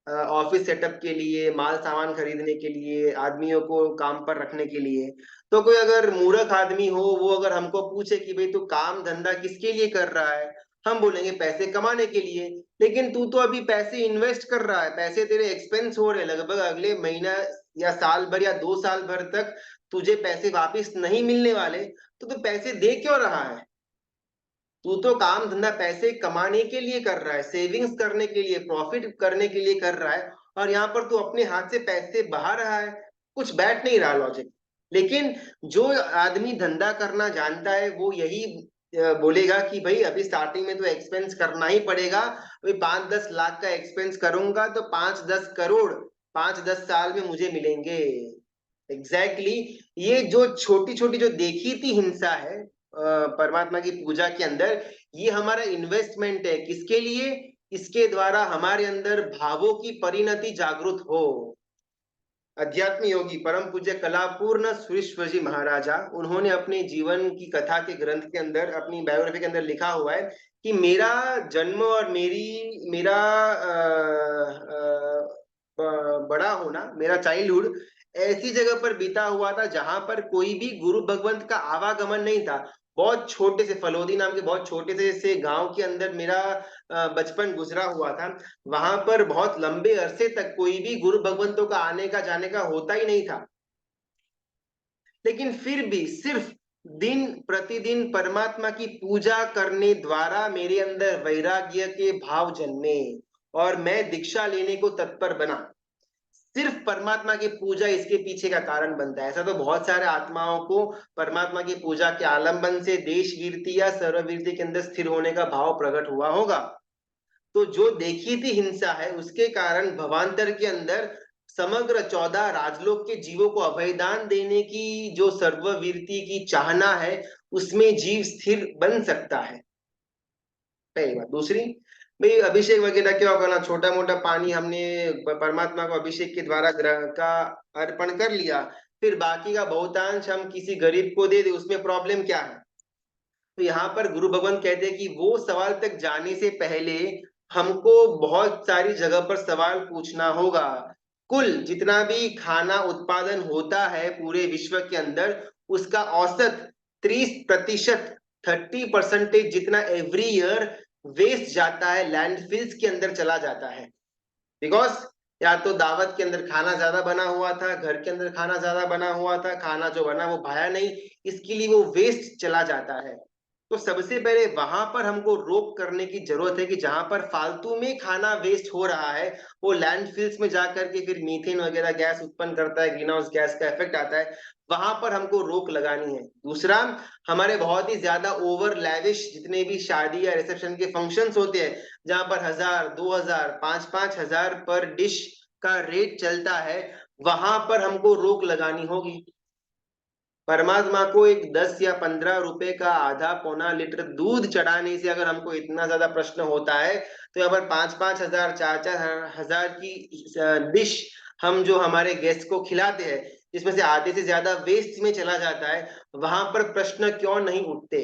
ऑफिस सेटअप के लिए, माल सामान खरीदने के लिए, आदमियों को काम पर रखने के लिए। तो कोई अगर मूर्ख आदमी हो, वो अगर हमको पूछे कि भाई तू काम धंधा किसके लिए कर रहा है, हम बोलेंगे पैसे कमाने के लिए। लेकिन तू तो अभी पैसे इन्वेस्ट कर रहा है, पैसे तेरे एक्सपेंस हो रहे हैं, लगभग अगले महीना या साल भर या 2 साल भर तक तुझे पैसे वापिस नहीं मिलने वाले। तो तू पैसे दे क्यों रहा है? तू तो काम धंधा पैसे कमाने के लिए कर रहा है, सेविंग्स करने के लिए, प्रॉफिट करने के लिए कर रहा है, और यहाँ पर तू अपने हाथ से पैसे बहा रहा है। कुछ बैठ नहीं रहा लॉजिक। लेकिन जो आदमी धंधा करना जानता है, वो यही बोलेगा कि भाई अभी स्टार्टिंग में तो एक्सपेंस करना ही पड़ेगा। अभी 5-10 लाख का एक्सपेंस करूंगा तो 5-10 करोड़ 5-10 साल में मुझे मिलेंगे। एग्जैक्टली exactly, ये जो छोटी छोटी जो देखी थी हिंसा है परमात्मा की पूजा के अंदर, ये हमारा इन्वेस्टमेंट है। किसके लिए? इसके द्वारा हमारे अंदर भावों की परिणति जागृत हो। अध्यात्म योगी परम पूज्य कलापूर्ण सुरेश्वर जी महाराजा, उन्होंने अपने जीवन की कथा के ग्रंथ के अंदर, अपनी बायोग्राफी के अंदर लिखा हुआ है कि मेरा जन्म और मेरा बड़ा होना, मेरा चाइल्डहुड ऐसी जगह पर बीता हुआ था जहां पर कोई भी गुरु भगवंत का आवागमन नहीं था। बहुत छोटे से फलोदी नाम के बहुत छोटे से गांव के अंदर मेरा बचपन गुजरा हुआ था। वहां पर बहुत लंबे अरसे तक कोई भी गुरु भगवंतों का आने का जाने का होता ही नहीं था। लेकिन फिर भी सिर्फ दिन प्रतिदिन परमात्मा की पूजा करने द्वारा मेरे अंदर वैराग्य के भाव जन्मे, और मैं दीक्षा लेने को तत्पर बना। सिर्फ परमात्मा की पूजा इसके पीछे का कारण बनता है। ऐसा तो बहुत सारे आत्माओं को परमात्मा की पूजा के आलंबन से देश वीरती या सर्ववीरती के अंदर स्थिर होने का भाव प्रकट हुआ होगा। तो जो देखी थी हिंसा है, उसके कारण भवांतर के अंदर समग्र 14 राजलोक के जीवों को अभयदान देने की जो सर्ववीरती की चाहना है, उसमें जीव स्थिर बन सकता है। पहली बात। दूसरी, भाई अभिषेक वगैरह क्या करना, छोटा मोटा पानी हमने परमात्मा को अभिषेक के द्वारा ग्रह का अर्पण कर लिया, फिर बाकी का बहुतांश हम किसी गरीब को दे दे, उसमें प्रॉब्लम क्या है? तो यहाँ पर गुरु भगवान कहते हैं कि वो सवाल तक जाने से पहले हमको बहुत सारी जगह पर सवाल पूछना होगा। कुल जितना भी खाना उत्पादन होता है पूरे विश्व के अंदर, उसका औसत 30%, 30% जितना एवरी ईयर वेस्ट जाता है, लैंडफिल्स के अंदर चला जाता है। बिकॉज या तो दावत के अंदर खाना ज्यादा बना हुआ था, घर के अंदर खाना ज्यादा बना हुआ था, खाना जो बना वो भाया नहीं, इसके लिए वो वेस्ट चला जाता है। तो सबसे पहले वहां पर हमको रोक करने की जरूरत है कि जहां पर फालतू में खाना वेस्ट हो रहा है, वो लैंडफिल्स में जाकर के फिर मीथेन वगैरह गैस उत्पन्न करता है, ग्रीन हाउस गैस का इफेक्ट आता है। वहां पर हमको रोक लगानी है। दूसरा, हमारे बहुत ही ज्यादा ओवर लैविश जितने भी शादी या रिसेप्शन के फंक्शंस होते हैं, जहां पर 1000, 2000, 5-5 हजार पर डिश का रेट चलता है, वहां पर हमको रोक लगानी होगी। परमात्मा को एक 10 या 15 रुपए का आधा पौना लीटर दूध चढ़ाने से अगर हमको इतना ज्यादा प्रश्न होता है, तो यहाँ पर 5-5 हजार, 4-4 हजार की डिश हम जो हमारे गेस्ट को खिलाते हैं, जिसमें से आधे से ज्यादा वेस्ट में चला जाता है, वहां पर प्रश्न क्यों नहीं उठते?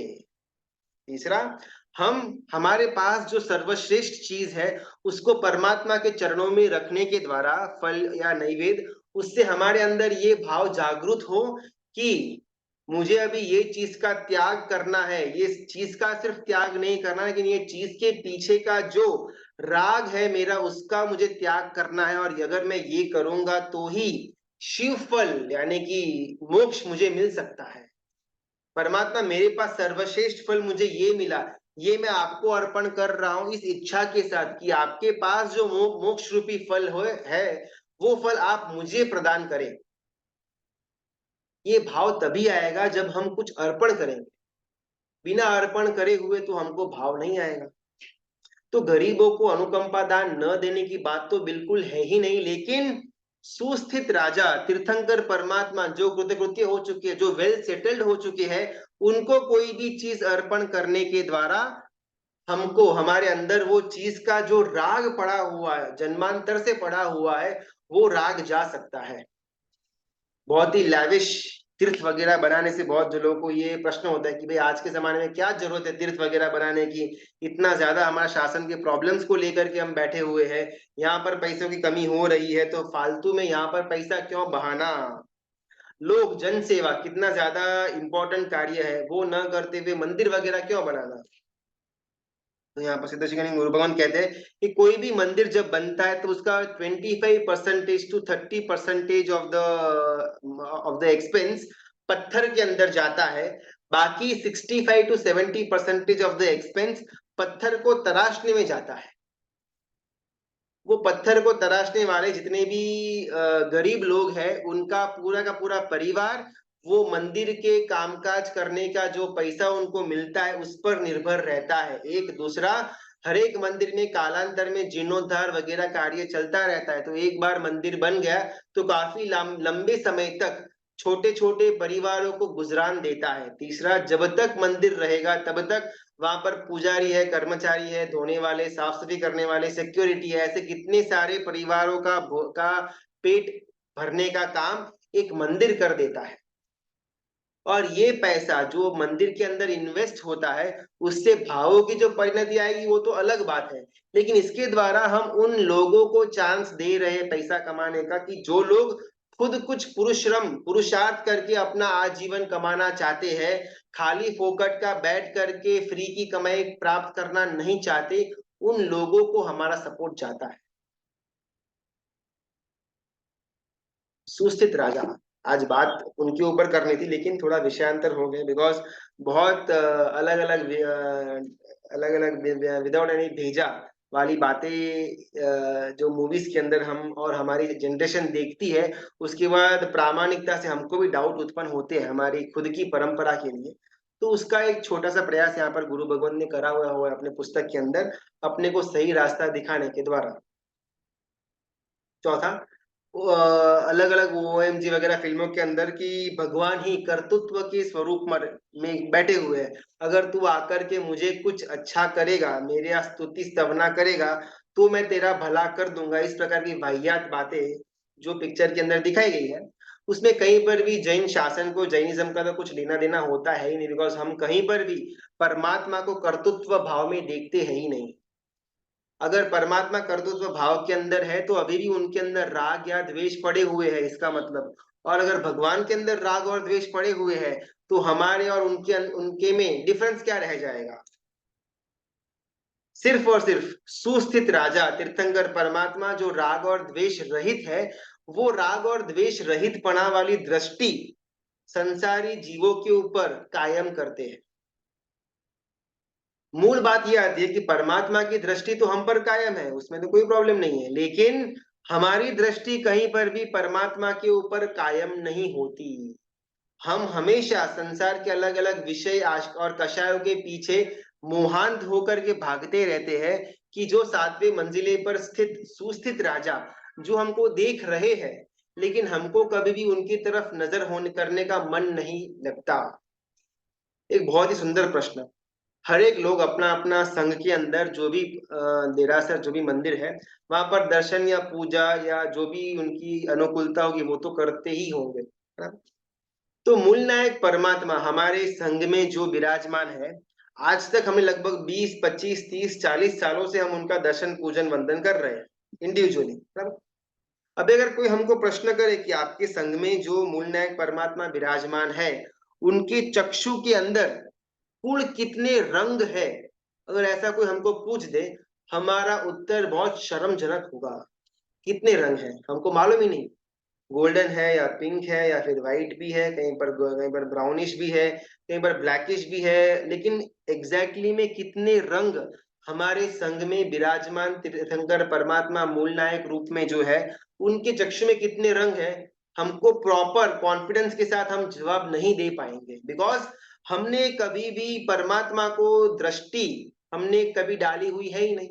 तीसरा, हम हमारे पास जो सर्वश्रेष्ठ चीज है उसको परमात्मा के चरणों में रखने के द्वारा, फल या नैवेद्य, उससे हमारे अंदर ये भाव जागृत हो कि मुझे अभी ये चीज का त्याग करना है, ये चीज का सिर्फ त्याग नहीं करना, लेकिन ये चीज के पीछे का जो राग है मेरा, उसका मुझे त्याग करना है, और अगर मैं ये करूंगा तो ही शिव फल यानी कि मोक्ष मुझे मिल सकता है। परमात्मा, मेरे पास सर्वश्रेष्ठ फल मुझे ये मिला, ये मैं आपको अर्पण कर रहा हूं इस इच्छा के साथ कि आपके पास जो मोक्ष रूपी फल है वो फल आप मुझे प्रदान करें। ये भाव तभी आएगा जब हम कुछ अर्पण करेंगे। बिना अर्पण करे हुए तो हमको भाव नहीं आएगा। तो गरीबों को अनुकंपा दान न देने की बात तो बिल्कुल है ही नहीं, लेकिन सुस्थित राजा, तीर्थंकर परमात्मा जो कृतकृत्य हो चुके हैं, जो वेल सेटल्ड हो चुके हैं, उनको कोई भी चीज अर्पण करने के द्वारा हमको हमारे अंदर वो चीज का जो राग पड़ा हुआ है, जन्मांतर से पड़ा हुआ है, वो राग जा सकता है। बहुत ही लैविश तीर्थ वगैरह बनाने से बहुत जो लोगों को ये प्रश्न होता है कि भाई आज के जमाने में क्या जरूरत है तीर्थ वगैरह बनाने की, इतना ज्यादा हमारा शासन के प्रॉब्लम्स को लेकर के हम बैठे हुए हैं, यहाँ पर पैसों की कमी हो रही है, तो फालतू में यहाँ पर पैसा क्यों बहाना? लोग जन सेवा कितना ज्यादा इंपॉर्टेंट कार्य है, वो न करते हुए मंदिर वगैरह क्यों बनाना? तो यहाँ पर सिद्धेश्वरी गुरु भगवान कहते हैं कि कोई भी मंदिर जब बनता है तो उसका 25% to 30% ऑफ द एक्सपेंस पत्थर के अंदर जाता है। बाकी 65 to 70% ऑफ द एक्सपेंस पत्थर को तराशने में जाता है। वो पत्थर को तराशने वाले जितने भी गरीब लोग हैं, उनका पूरा का पूरा परिवार वो मंदिर के कामकाज करने का जो पैसा उनको मिलता है उस पर निर्भर रहता है। एक दूसरा, हर एक मंदिर में कालांतर में जीर्णोद्धार वगैरह कार्य चलता रहता है, तो एक बार मंदिर बन गया तो काफी लंबे समय तक छोटे छोटे परिवारों को गुजरान देता है। तीसरा, जब तक मंदिर रहेगा तब तक वहां पर पुजारी है, कर्मचारी है, धोने वाले, साफ सफाई करने वाले, सिक्योरिटी है, ऐसे कितने सारे परिवारों का पेट भरने का काम एक मंदिर कर देता है। और ये पैसा जो मंदिर के अंदर इन्वेस्ट होता है, उससे भावों की जो परिणति आएगी वो तो अलग बात है, लेकिन इसके द्वारा हम उन लोगों को चांस दे रहे हैं पैसा कमाने का कि जो लोग खुद कुछ पुरुषार्थ करके अपना आजीवन कमाना चाहते हैं, खाली फोकट का बैठ करके फ्री की कमाई प्राप्त करना नहीं चाहते, उन लोगों को हमारा सपोर्ट जाता है। सुस्थित राजा, आज बात उनके ऊपर करनी थी लेकिन थोड़ा विषयांतर हो गया, बिकॉज बहुत अलग अलग विदाउट एनी भेजा वाली बातें जो मूवीज के अंदर हम और हमारी जनरेशन देखती है, उसके बाद प्रामाणिकता से हमको भी डाउट उत्पन्न होते हैं हमारी खुद की परंपरा के लिए। तो उसका एक छोटा सा प्रयास यहाँ पर गुरु भगवान ने करा हुआ है अपने पुस्तक के अंदर, अपने को सही रास्ता दिखाने के द्वारा। चौथा, अलग अलग ओएमजी वगैरह फिल्मों के अंदर कि भगवान ही कर्तृत्व के स्वरूप में बैठे हुए हैं, अगर तू आकर के मुझे कुछ अच्छा करेगा, मेरे स्तुति स्तवना करेगा, तो मैं तेरा भला कर दूंगा, इस प्रकार की वाहियात बातें जो पिक्चर के अंदर दिखाई गई है, उसमें कहीं पर भी जैन शासन को, जैनिज्म का तो कुछ लेना देना होता है ही नहीं, बिकॉज हम कहीं पर भी परमात्मा को कर्तृत्व भाव में देखते हैं ही नहीं। अगर परमात्मा कर्तृत्व भाव के अंदर है तो अभी भी उनके अंदर राग या द्वेष पड़े हुए हैं, इसका मतलब। और अगर भगवान के अंदर राग और द्वेष पड़े हुए हैं तो हमारे और उनके उनके में डिफरेंस क्या रह जाएगा? सिर्फ और सिर्फ सुस्थित राजा तीर्थंकर परमात्मा जो राग और द्वेष रहित है, वो राग और द्वेष रहित पणा वाली दृष्टि संसारी जीवों के ऊपर कायम करते हैं। मूल बात ये आती है कि परमात्मा की दृष्टि तो हम पर कायम है, उसमें तो कोई प्रॉब्लम नहीं है, लेकिन हमारी दृष्टि कहीं पर भी परमात्मा के ऊपर कायम नहीं होती। हम हमेशा संसार के अलग अलग विषय और कषायों के पीछे मोहांत होकर के भागते रहते हैं कि जो सातवें मंजिले पर स्थित सुस्थित राजा जो हमको देख रहे हैं, लेकिन हमको कभी भी उनकी तरफ नजर होने करने का मन नहीं लगता। एक बहुत ही सुंदर प्रश्न। हर एक लोग अपना अपना संघ के अंदर जो भी देरासर जो भी मंदिर है, वहां पर दर्शन या पूजा या जो भी उनकी अनुकूलता होगी वो तो करते ही होंगे। तो मूल नायक परमात्मा हमारे संघ में जो विराजमान है, आज तक हमें लगभग 20, 25, 30, 40 सालों से हम उनका दर्शन पूजन वंदन कर रहे हैं इंडिविजुअली। अब अगर कोई हमको प्रश्न करे कि आपके संघ में जो मूल नायक परमात्मा विराजमान है, उनके चक्षु के अंदर कुल कितने रंग है, अगर ऐसा कोई हमको पूछ दे, हमारा उत्तर बहुत शर्मजनक होगा। कितने रंग हैं हमको मालूम ही नहीं। गोल्डन है या पिंक है या फिर व्हाइट भी है, कहीं पर ब्राउनिश भी है, कहीं पर ब्लैकिश भी है, लेकिन एग्जैक्टली में कितने रंग हमारे संघ में विराजमान तीर्थंकर परमात्मा मूल नायक रूप में जो है, उनके चक्षु में कितने रंग है, हमको प्रॉपर कॉन्फिडेंस के साथ हम जवाब नहीं दे पाएंगे। बिकॉज हमने कभी भी परमात्मा को दृष्टि हमने कभी डाली हुई है ही नहीं।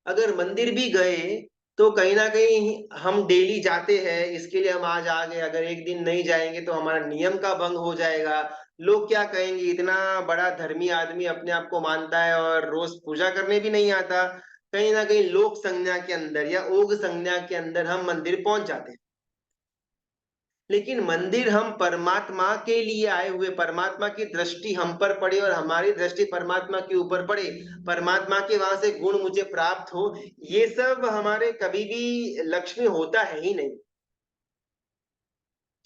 अगर मंदिर भी गए तो कहीं ना कहीं हम डेली जाते हैं, इसके लिए हम आज आ गए, अगर एक दिन नहीं जाएंगे तो हमारा नियम का भंग हो जाएगा। लोग क्या कहेंगे, इतना बड़ा धर्मी आदमी अपने आप को मानता है और रोज पूजा करने भी नहीं आता। कहीं ना कहीं लोक संज्ञा के अंदर या ओग संज्ञा के अंदर हम मंदिर पहुंच जाते हैं। लेकिन मंदिर हम परमात्मा के लिए आए हुए, परमात्मा की दृष्टि हम पर पड़े और हमारी दृष्टि परमात्मा के ऊपर पड़े, परमात्मा के वहां से गुण मुझे प्राप्त हो, ये सब हमारे कभी भी लक्ष्य में होता है ही नहीं।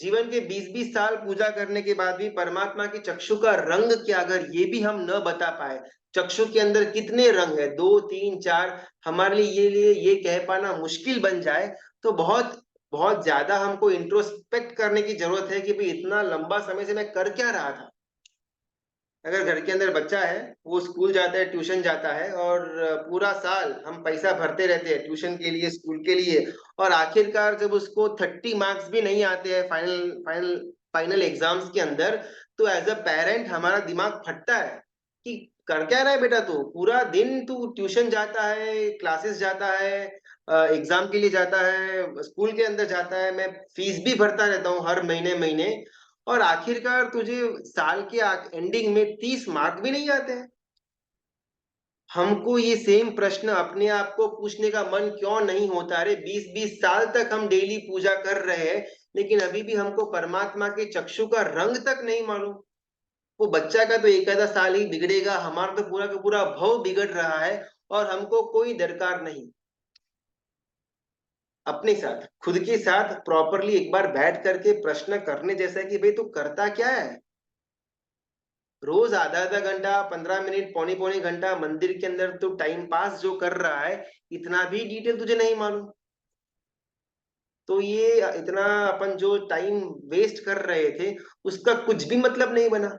जीवन के 20-20 साल पूजा करने के बाद भी परमात्मा के चक्षु का रंग क्या, अगर ये भी हम न बता पाए, चक्षु के अंदर कितने रंग है, 2, 3, 4, हमारे लिए ये कह पाना मुश्किल बन जाए, तो बहुत बहुत ज्यादा हमको इंट्रोस्पेक्ट करने की जरूरत है कि भाई इतना लंबा समय से मैं कर क्या रहा था। अगर घर के अंदर बच्चा है, वो स्कूल जाता है, ट्यूशन जाता है, और पूरा साल हम पैसा भरते रहते हैं ट्यूशन के लिए, स्कूल के लिए, और आखिरकार जब उसको 30 मार्क्स भी नहीं आते हैं फाइनल फाइनल फाइनल एग्जाम्स के अंदर, तो एज अ पेरेंट हमारा दिमाग फटता है कि कर क्या रहा है बेटा, तू पूरा दिन तू ट्यूशन जाता है, क्लासेस जाता है, एग्जाम के लिए जाता है, स्कूल के अंदर जाता है, मैं फीस भी भरता रहता हूँ हर महीने महीने, और आखिरकार तुझे साल के एंडिंग में 30 मार्क भी नहीं आते हैं। हमको ये सेम प्रश्न अपने आप को पूछने का मन क्यों नहीं होता? अरे 20-20 साल तक हम डेली पूजा कर रहे हैं, लेकिन अभी भी हमको परमात्मा के चक्षु का रंग तक नहीं मालूम। वो बच्चा का तो एक आधा साल ही बिगड़ेगा, हमारा तो पूरा का पूरा भव बिगड़ रहा है, और हमको कोई दरकार नहीं। अपने साथ, खुद के साथ प्रॉपरली एक बार बैठ करके प्रश्न करने जैसा कि भाई तू करता क्या है। रोज आधा आधा घंटा, 15 मिनट, पौने पौने घंटा मंदिर के अंदर तो टाइम पास जो कर रहा है, इतना भी डिटेल तुझे नहीं मालूम। तो ये इतना अपन जो टाइम वेस्ट कर रहे थे, उसका कुछ भी मतलब नहीं बना।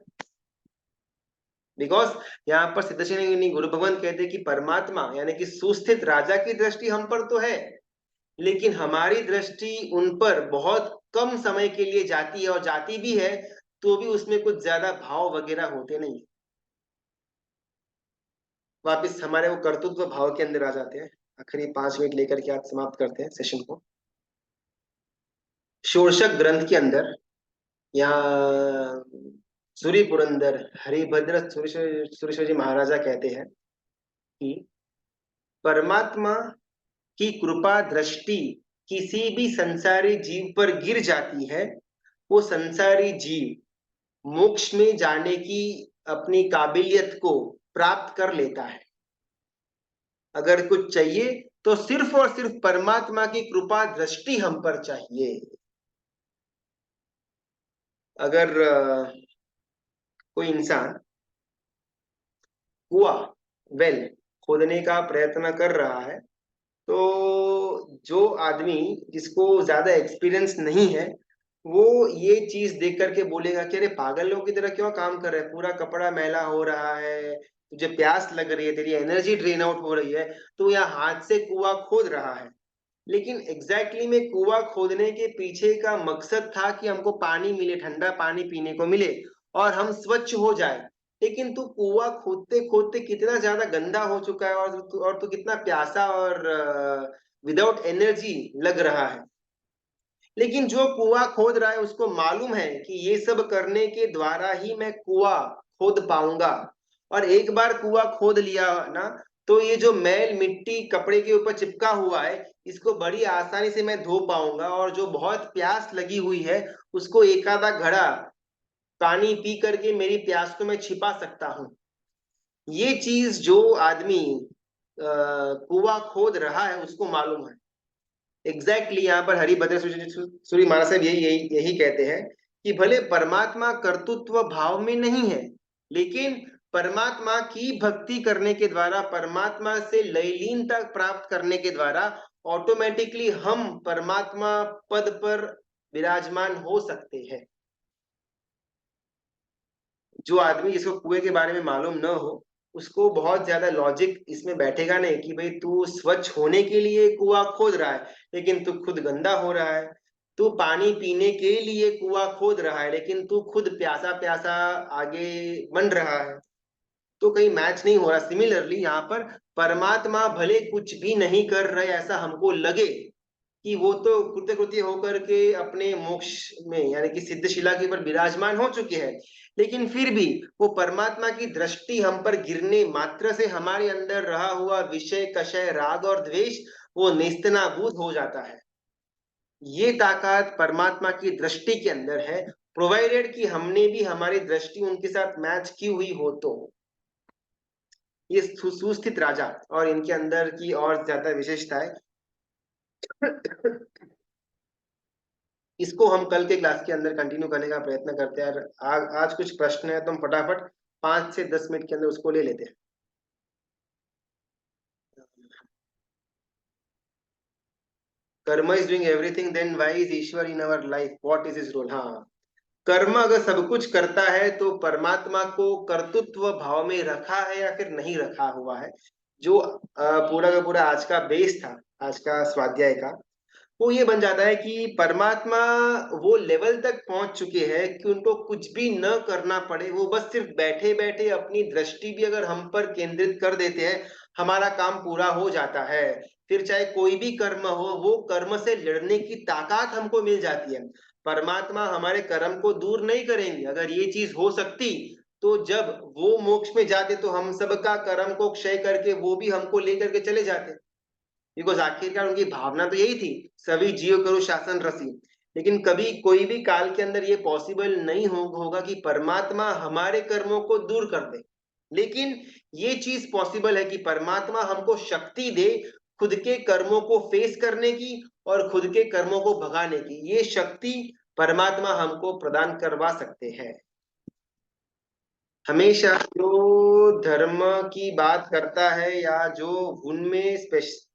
बिकॉज यहाँ पर सिद्धेश्वरी गुरु भगवान कहते कि परमात्मा यानी कि सुस्थित राजा की दृष्टि हम पर तो है, लेकिन हमारी दृष्टि उन पर बहुत कम समय के लिए जाती है, और जाती भी है तो भी उसमें कुछ ज्यादा भाव वगैरह होते नहीं। वापिस हमारे वो कर्तृत्व भाव के अंदर आ जाते हैं। आखिरी 5 मिनट लेकर के आज समाप्त करते हैं सेशन को। षोडशक ग्रंथ के अंदर यहाँ सूर्य पुरंदर हरिभद्र सुरेश्वर जी महाराजा कहते हैं कि परमात्मा की कृपा दृष्टि किसी भी संसारी जीव पर गिर जाती है, वो संसारी जीव मोक्ष में जाने की अपनी काबिलियत को प्राप्त कर लेता है। अगर कुछ चाहिए तो सिर्फ और सिर्फ परमात्मा की कृपा दृष्टि हम पर चाहिए। अगर कोई इंसान कुआ, वेल खोदने का प्रयत्न कर रहा है, तो जो आदमी जिसको ज्यादा एक्सपीरियंस नहीं है, वो ये चीज देख करके बोलेगा कि अरे पागल लोगों की तरह क्यों काम कर रहे हैं, पूरा कपड़ा मैला हो रहा है, तुझे प्यास लग रही है, तेरी एनर्जी ड्रेन आउट हो रही है, तो यहाँ हाथ से कुआं खोद रहा है। लेकिन एग्जैक्टली में कुआं खोदने के पीछे का मकसद था कि हमको पानी मिले, ठंडा पानी पीने को मिले, और हम स्वच्छ हो जाए। लेकिन तू कुआं खोदते खोदते कितना ज्यादा गंदा हो चुका है, और तू कितना प्यासा और विदाउट एनर्जी लग रहा है। लेकिन जो कुआं खोद रहा है उसको मालूम है कि ये सब करने के द्वारा ही मैं कुआं खोद पाऊंगा, और एक बार कुआं खोद लिया ना, तो ये जो मैल मिट्टी कपड़े के ऊपर चिपका हुआ है, इसको बड़ी आसानी से मैं धो पाऊंगा, और जो बहुत प्यास लगी हुई है उसको एक आधा घड़ा पानी पी करके मेरी प्यास को मैं छिपा सकता हूँ। ये चीज जो आदमी कुआं खोद रहा है उसको मालूम है। एग्जैक्टली यहाँ पर हरिभद्र सूरी महाराज साहब यही यही यही कहते हैं कि भले परमात्मा कर्तृत्व भाव में नहीं है, लेकिन परमात्मा की भक्ति करने के द्वारा, परमात्मा से लयलीनता प्राप्त करने के द्वारा ऑटोमेटिकली हम परमात्मा पद पर विराजमान हो सकते हैं। जो आदमी जिसको कुएं के बारे में मालूम न हो, उसको बहुत ज्यादा लॉजिक इसमें बैठेगा नहीं कि भाई तू स्वच्छ होने के लिए कुआं खोद रहा है लेकिन तू खुद गंदा हो रहा है, तू पानी पीने के लिए कुआं खोद रहा है लेकिन तू खुद प्यासा प्यासा आगे बन रहा है, तो कहीं मैच नहीं हो रहा। सिमिलरली यहाँ पर परमात्मा भले कुछ भी नहीं कर रहे ऐसा हमको लगे कि वो तो कृत्य कृत्य होकर के अपने मोक्ष में यानी कि सिद्धशिला के ऊपर विराजमान हो चुके हैं, लेकिन फिर भी वो परमात्मा की दृष्टि हम पर गिरने मात्र से हमारे अंदर रहा हुआ विषय कषय राग और द्वेष वो नेस्तनाबूद हो जाता है। ये ताकत परमात्मा की दृष्टि के अंदर है, प्रोवाइडेड कि हमने भी हमारी दृष्टि उनके साथ मैच की हुई हो। तो ये सुस्थित राजा और इनके अंदर की और ज्यादा विशेषता है। इसको हम कल के क्लास के अंदर कंटिन्यू करने का प्रयत्न करते हैं। आज कुछ प्रश्न है तो हम फटाफट 5 से 10 मिनट के अंदर उसको ले लेते हैं। Karma is doing everything, then why is Ishwar in our life, what is his role. हाँ, कर्म अगर सब कुछ करता है तो परमात्मा को कर्तृत्व भाव में रखा है या फिर नहीं रखा हुआ है। जो पूरा का पूरा आज का बेस था, आज का स्वाध्याय का, वो ये बन जाता है कि परमात्मा वो लेवल तक पहुंच चुके हैं कि उनको कुछ भी न करना पड़े, वो बस सिर्फ बैठे बैठे अपनी दृष्टि भी अगर हम पर केंद्रित कर देते हैं, हमारा काम पूरा हो जाता है। फिर चाहे कोई भी कर्म हो, वो कर्म से लड़ने की ताकत हमको मिल जाती है। परमात्मा हमारे कर्म को दूर नहीं करेंगे। अगर ये चीज हो सकती तो जब वो मोक्ष में जाते तो हम सबका कर्म को क्षय करके वो भी हमको लेकर के चले जाते, बिकॉज आखिरकार उनकी भावना तो यही थी, सभी जीव करो शासन रसी। लेकिन कभी कोई भी काल के अंदर ये पॉसिबल नहीं होगा कि परमात्मा हमारे कर्मों को दूर कर दे। लेकिन ये चीज पॉसिबल है कि परमात्मा हमको शक्ति दे खुद के कर्मों को फेस करने की और खुद के कर्मों को भगाने की। ये शक्ति परमात्मा हमको प्रदान करवा सकते हैं। हमेशा जो धर्म की बात करता है या जो उनमें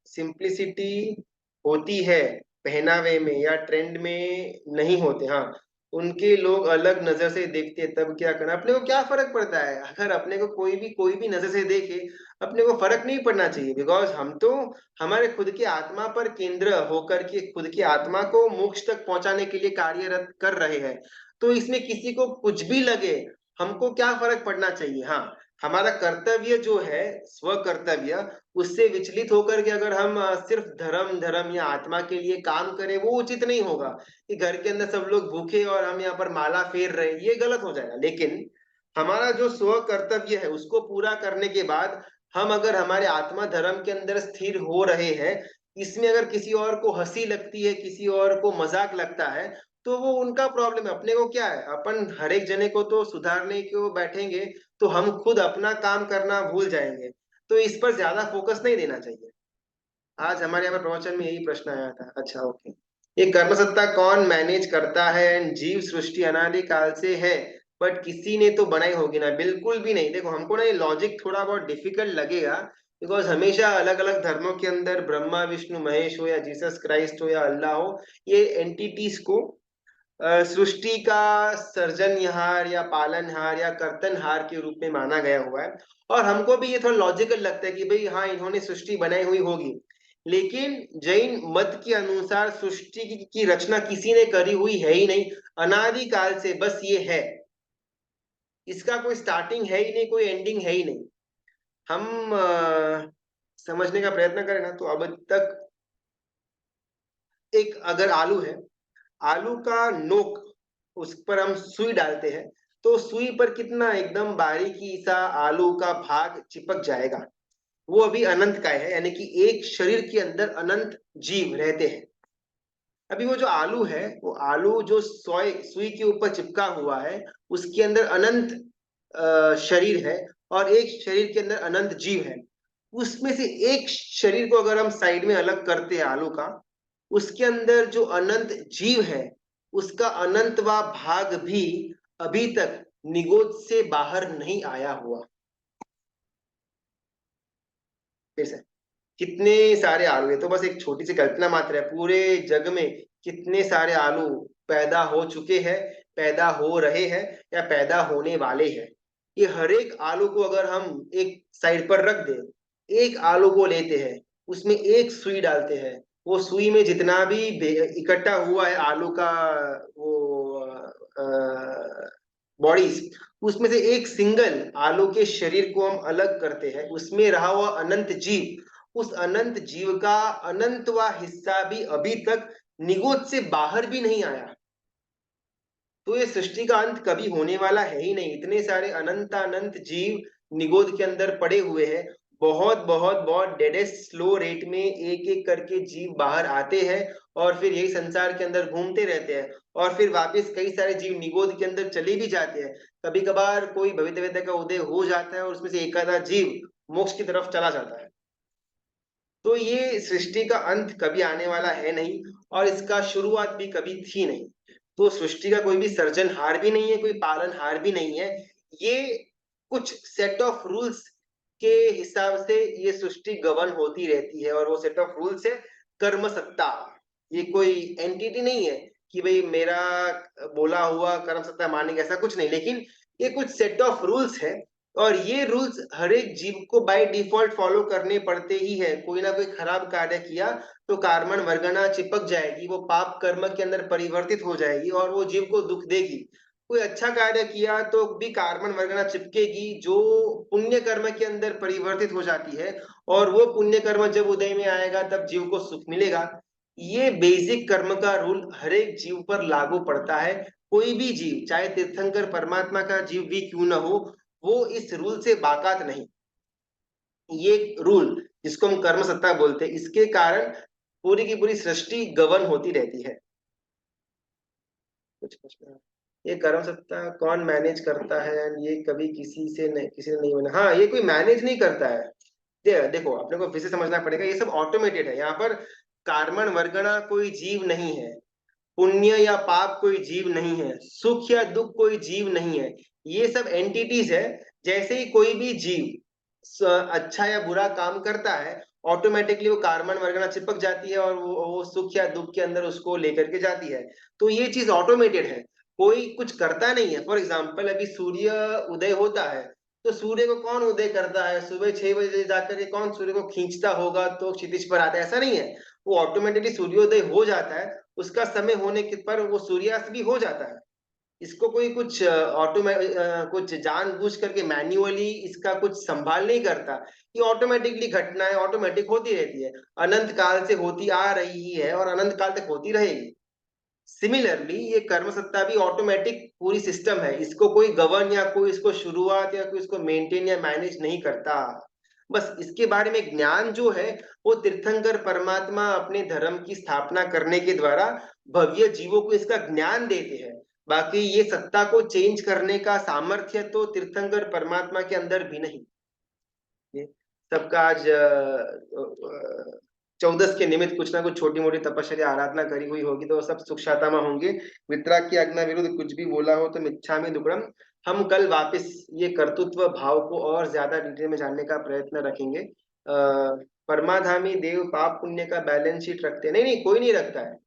सिंप्लिसिटी होती है, पहनावे में या ट्रेंड में नहीं होते, हाँ, उनके लोग अलग नजर से देखते हैं। तब क्या करना, अपने को क्या फर्क पड़ता है? अगर अपने को कोई भी नजर से देखे, अपने को फर्क नहीं पड़ना चाहिए, बिकॉज हम तो हमारे खुद की आत्मा पर केंद्र होकर के खुद की आत्मा को मोक्ष तक पहुंचाने के लिए कार्यरत कर रहे हैं। तो इसमें किसी को कुछ भी लगे, हमको क्या फर्क पड़ना चाहिए? हाँ, हमारा कर्तव्य जो है, स्व कर्तव्य, उससे विचलित होकर के अगर हम सिर्फ धर्म धर्म या आत्मा के लिए काम करें, वो उचित नहीं होगा। कि घर के अंदर सब लोग भूखे और हम यहाँ पर माला फेर रहे, ये गलत हो जाएगा। लेकिन हमारा जो स्व कर्तव्य है उसको पूरा करने के बाद हम अगर हमारे आत्मा धर्म के अंदर स्थिर हो रहे हैं, इसमें अगर किसी और को हंसी लगती है, किसी और को मजाक लगता है, तो वो उनका प्रॉब्लम है। अपने को क्या है, अपन हर एक जने को तो सुधारने को बैठेंगे तो हम खुद अपना काम करना भूल जाएंगे। तो इस पर ज्यादा फोकस नहीं देना चाहिए। आज हमारे यहाँ पर प्रवचन में यही प्रश्न आया था। अच्छा, ओके। ये कर्म सत्ता कौन मैनेज करता है? एंड जीव सृष्टि अनादि काल से है, बट किसी ने तो बनाई होगी ना? बिल्कुल भी नहीं। देखो, हमको ना ये लॉजिक थोड़ा बहुत डिफिकल्ट लगेगा, बिकॉज हमेशा अलग अलग धर्मों के अंदर ब्रह्मा विष्णु महेश हो या जीसस क्राइस्ट हो या अल्लाह हो, ये एंटिटीज को सृष्टि का सर्जनहार या पालनहार या कर्तनहार के रूप में माना गया हुआ है। और हमको भी ये थोड़ा लॉजिकल लगता है कि भाई हाँ, इन्होंने सृष्टि बनाई हुई होगी। लेकिन जैन मत के अनुसार सृष्टि की रचना किसी ने करी हुई है ही नहीं, अनादि काल से बस ये है। इसका कोई स्टार्टिंग है ही नहीं, कोई एंडिंग है ही नहीं। हम समझने का प्रयत्न करें ना, तो अब तक एक अगर आलू है, आलू का नोक, उस पर हम सुई डालते हैं, तो सुई पर कितना एकदम बारीकी सा आलू का भाग चिपक जाएगा। वो अभी अनंत काय है, यानी कि एक शरीर के अंदर अनंत जीव रहते हैं। अभी वो जो आलू है, वो आलू जो सुई के ऊपर चिपका हुआ है, उसके अंदर अनंत शरीर है, और एक शरीर के अंदर अनंत जीव है। उसमें से एक शरीर को अगर हम साइड में अलग करते हैं आलू का, उसके अंदर जो अनंत जीव है, उसका अनंतवा भाग भी अभी तक निगोद से बाहर नहीं आया हुआ। फिर से, कितने सारे आलू, ये तो बस एक छोटी सी कल्पना मात्र है, पूरे जग में कितने सारे आलू पैदा हो चुके हैं, पैदा हो रहे हैं, या पैदा होने वाले हैं। ये हर एक आलू को अगर हम एक साइड पर रख दें, एक आलू को लेते हैं, उसमें एक सुई डालते हैं, वो सुई में जितना भी इकट्ठा हुआ है आलू का वो बॉडीज, उसमें से एक सिंगल आलू के शरीर को हम अलग करते हैं, उसमें रहा हुआ अनंत जीव, उस अनंत जीव का अनंतवा हिस्सा भी अभी तक निगोद से बाहर भी नहीं आया। तो ये सृष्टि का अंत कभी होने वाला है ही नहीं। इतने सारे अनंत अनंत जीव निगोद के अंदर पड़े हुए हैं, बहुत बहुत बहुत डेडेस्ट स्लो रेट में एक एक करके जीव बाहर आते हैं, और फिर यही संसार के अंदर घूमते रहते हैं, और फिर वापस कई सारे जीव निगोद के अंदर चले भी जाते हैं। कभी कभार कोई भविष्य वेता का उदय हो जाता है, और उसमें से एक आधा जीव मोक्ष की तरफ चला जाता है। तो ये सृष्टि का अंत कभी आने वाला है नहीं, और इसका शुरुआत भी कभी थी नहीं। तो सृष्टि का कोई भी सर्जनहार भी नहीं है, कोई पालनहार भी नहीं है। ये कुछ सेट ऑफ रूल्स के हिसाब से ये सृष्टि गवर्न होती रहती है, और वो सेट ऑफ रूल्स है कर्म सत्ता। ये कोई एंटिटी नहीं है कि भाई मेरा बोला हुआ कर्म सत्ता मानेंगे, ऐसा कुछ नहीं। लेकिन ये कुछ सेट ऑफ रूल्स है, और ये रूल्स हर एक जीव को बाय डिफॉल्ट फॉलो करने पड़ते ही है। कोई ना कोई खराब कार्य किया तो कार्बन वर्गना चिपक जाएगी, वो पाप कर्म के अंदर परिवर्तित हो जाएगी, और वो जीव को दुख देगी। कोई अच्छा कार्य किया तो भी कार्बन वर्गना चिपकेगी, जो पुण्य कर्म के अंदर परिवर्तित हो जाती है, और वो पुण्य कर्म जब उदय में आएगा तब जीव को सुख मिलेगा। ये बेसिक कर्म का रूल हर एक जीव पर लागू पड़ता है। कोई भी जीव, चाहे तीर्थंकर परमात्मा का जीव भी क्यों न हो, वो इस रूल से बाकात नहीं। ये रूल जिसको हम कर्म सत्ता बोलते हैं, इसके कारण पूरी की पूरी सृष्टि गवर्न होती रहती है। कुछ प्रश्न है? ये कर्म सत्ता कौन मैनेज करता है? ये कभी किसी ने नहीं बना। हाँ, ये कोई मैनेज नहीं करता है। देखो, अपने को फिर से समझना पड़ेगा, ये सब ऑटोमेटेड है। यहाँ पर कार्बन वर्गणा कोई जीव नहीं है, पुण्य या पाप कोई जीव नहीं है, सुख या दुख कोई जीव नहीं है। ये सब एंटिटीज है। जैसे ही कोई भी जीव अच्छा या बुरा काम करता है, ऑटोमेटिकली वो कार्बन वर्गना चिपक जाती है, और वो सुख या दुख के अंदर उसको लेकर के जाती है। तो ये चीज ऑटोमेटेड है, कोई कुछ करता नहीं है। फॉर एग्जाम्पल, अभी सूर्य उदय होता है, तो सूर्य को कौन उदय करता है? सुबह 6 बजे जाकर के कौन सूर्य को खींचता होगा तो क्षितिज पर आता है? ऐसा नहीं है। वो ऑटोमेटिकली सूर्योदय हो जाता है, उसका समय होने के पर वो सूर्यास्त भी हो जाता है। इसको कोई कुछ कुछ जानबूझ करके मैन्युअली इसका कुछ संभाल नहीं करता। ये ऑटोमेटिकली घटनाएं ऑटोमेटिक होती रहती है, अनंत काल से होती आ रही ही है, और अनंत काल तक होती रहेगी। सिमिलरली ये कर्म सत्ता भी ऑटोमेटिक पूरी सिस्टम है, इसको कोई गवर्न या कोई इसको शुरुआत या कोई इसको मेंटेन या मैनेज नहीं करता। बस इसके बारे में ज्ञान जो है, वो तीर्थंकर परमात्मा अपने धर्म की स्थापना करने के द्वारा भव्य जीवों को इसका ज्ञान देते हैं। बाकी ये सत्ता को चेंज करने का सामर्थ्य तो तीर्थंकर परमात्मा के अंदर भी नहीं। ये सबका आज 14 के निमित्त कुछ ना कुछ छोटी मोटी तपस्या आराधना करी हुई होगी, तो सब सुख शांता में होंगे। वितराग की आज्ञा विरुद्ध कुछ भी बोला हो तो मिच्छामि दुक्कडम। हम कल वापस ये कर्तृत्व भाव को और ज्यादा डिटेल में जानने का प्रयत्न रखेंगे। परमाधामी देव पाप पुण्य का बैलेंस शीट रखते हैं? नहीं नहीं, कोई नहीं रखता है।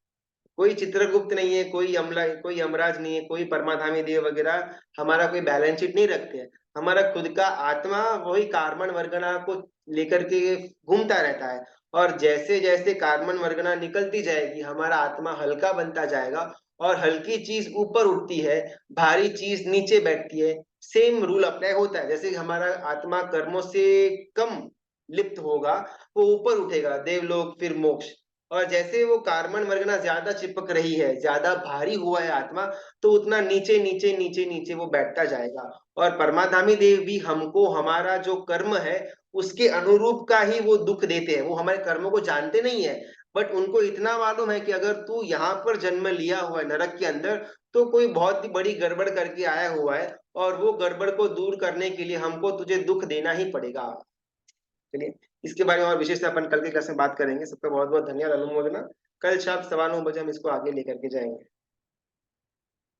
कोई चित्रगुप्त नहीं है, कोई यमराज नहीं है, कोई परमाधामी देव वगैरह हमारा कोई बैलेंस शीट नहीं रखते हैं। हमारा खुद का आत्मा वही कार्बन वर्गना को लेकर के घूमता रहता है, और जैसे जैसे कार्बन वर्गना निकलती जाएगी, हमारा आत्मा हल्का बनता जाएगा, और हल्की चीज ऊपर उठती है, भारी चीज नीचे बैठती है। सेम रूल अप्लाई होता है। जैसे हमारा आत्मा कर्मों से कम लिप्त होगा, वो ऊपर उठेगा, देवलोक फिर मोक्ष। और जैसे वो कार्बन वर्गना ज्यादा चिपक रही है, ज्यादा भारी हुआ है आत्मा, तो उतना नीचे नीचे नीचे नीचे वो बैठता जाएगा। और परमाधामी देव भी हमको हमारा जो कर्म है उसके अनुरूप का ही वो दुख देते हैं। वो हमारे कर्मों को जानते नहीं है, बट उनको इतना मालूम है कि अगर तू यहाँ पर जन्म लिया हुआ है नरक के अंदर, तो कोई बहुत ही बड़ी गड़बड़ करके आया हुआ है, और वो गड़बड़ को दूर करने के लिए हमको तुझे दुख देना ही पड़ेगा। चलिए, इसके बारे में और विशेष से अपन कल की क्लास में बात करेंगे। सबका बहुत बहुत धन्यवाद, अनुमोदना। कल शाम 9:15 बजे हम इसको आगे लेकर के जाएंगे।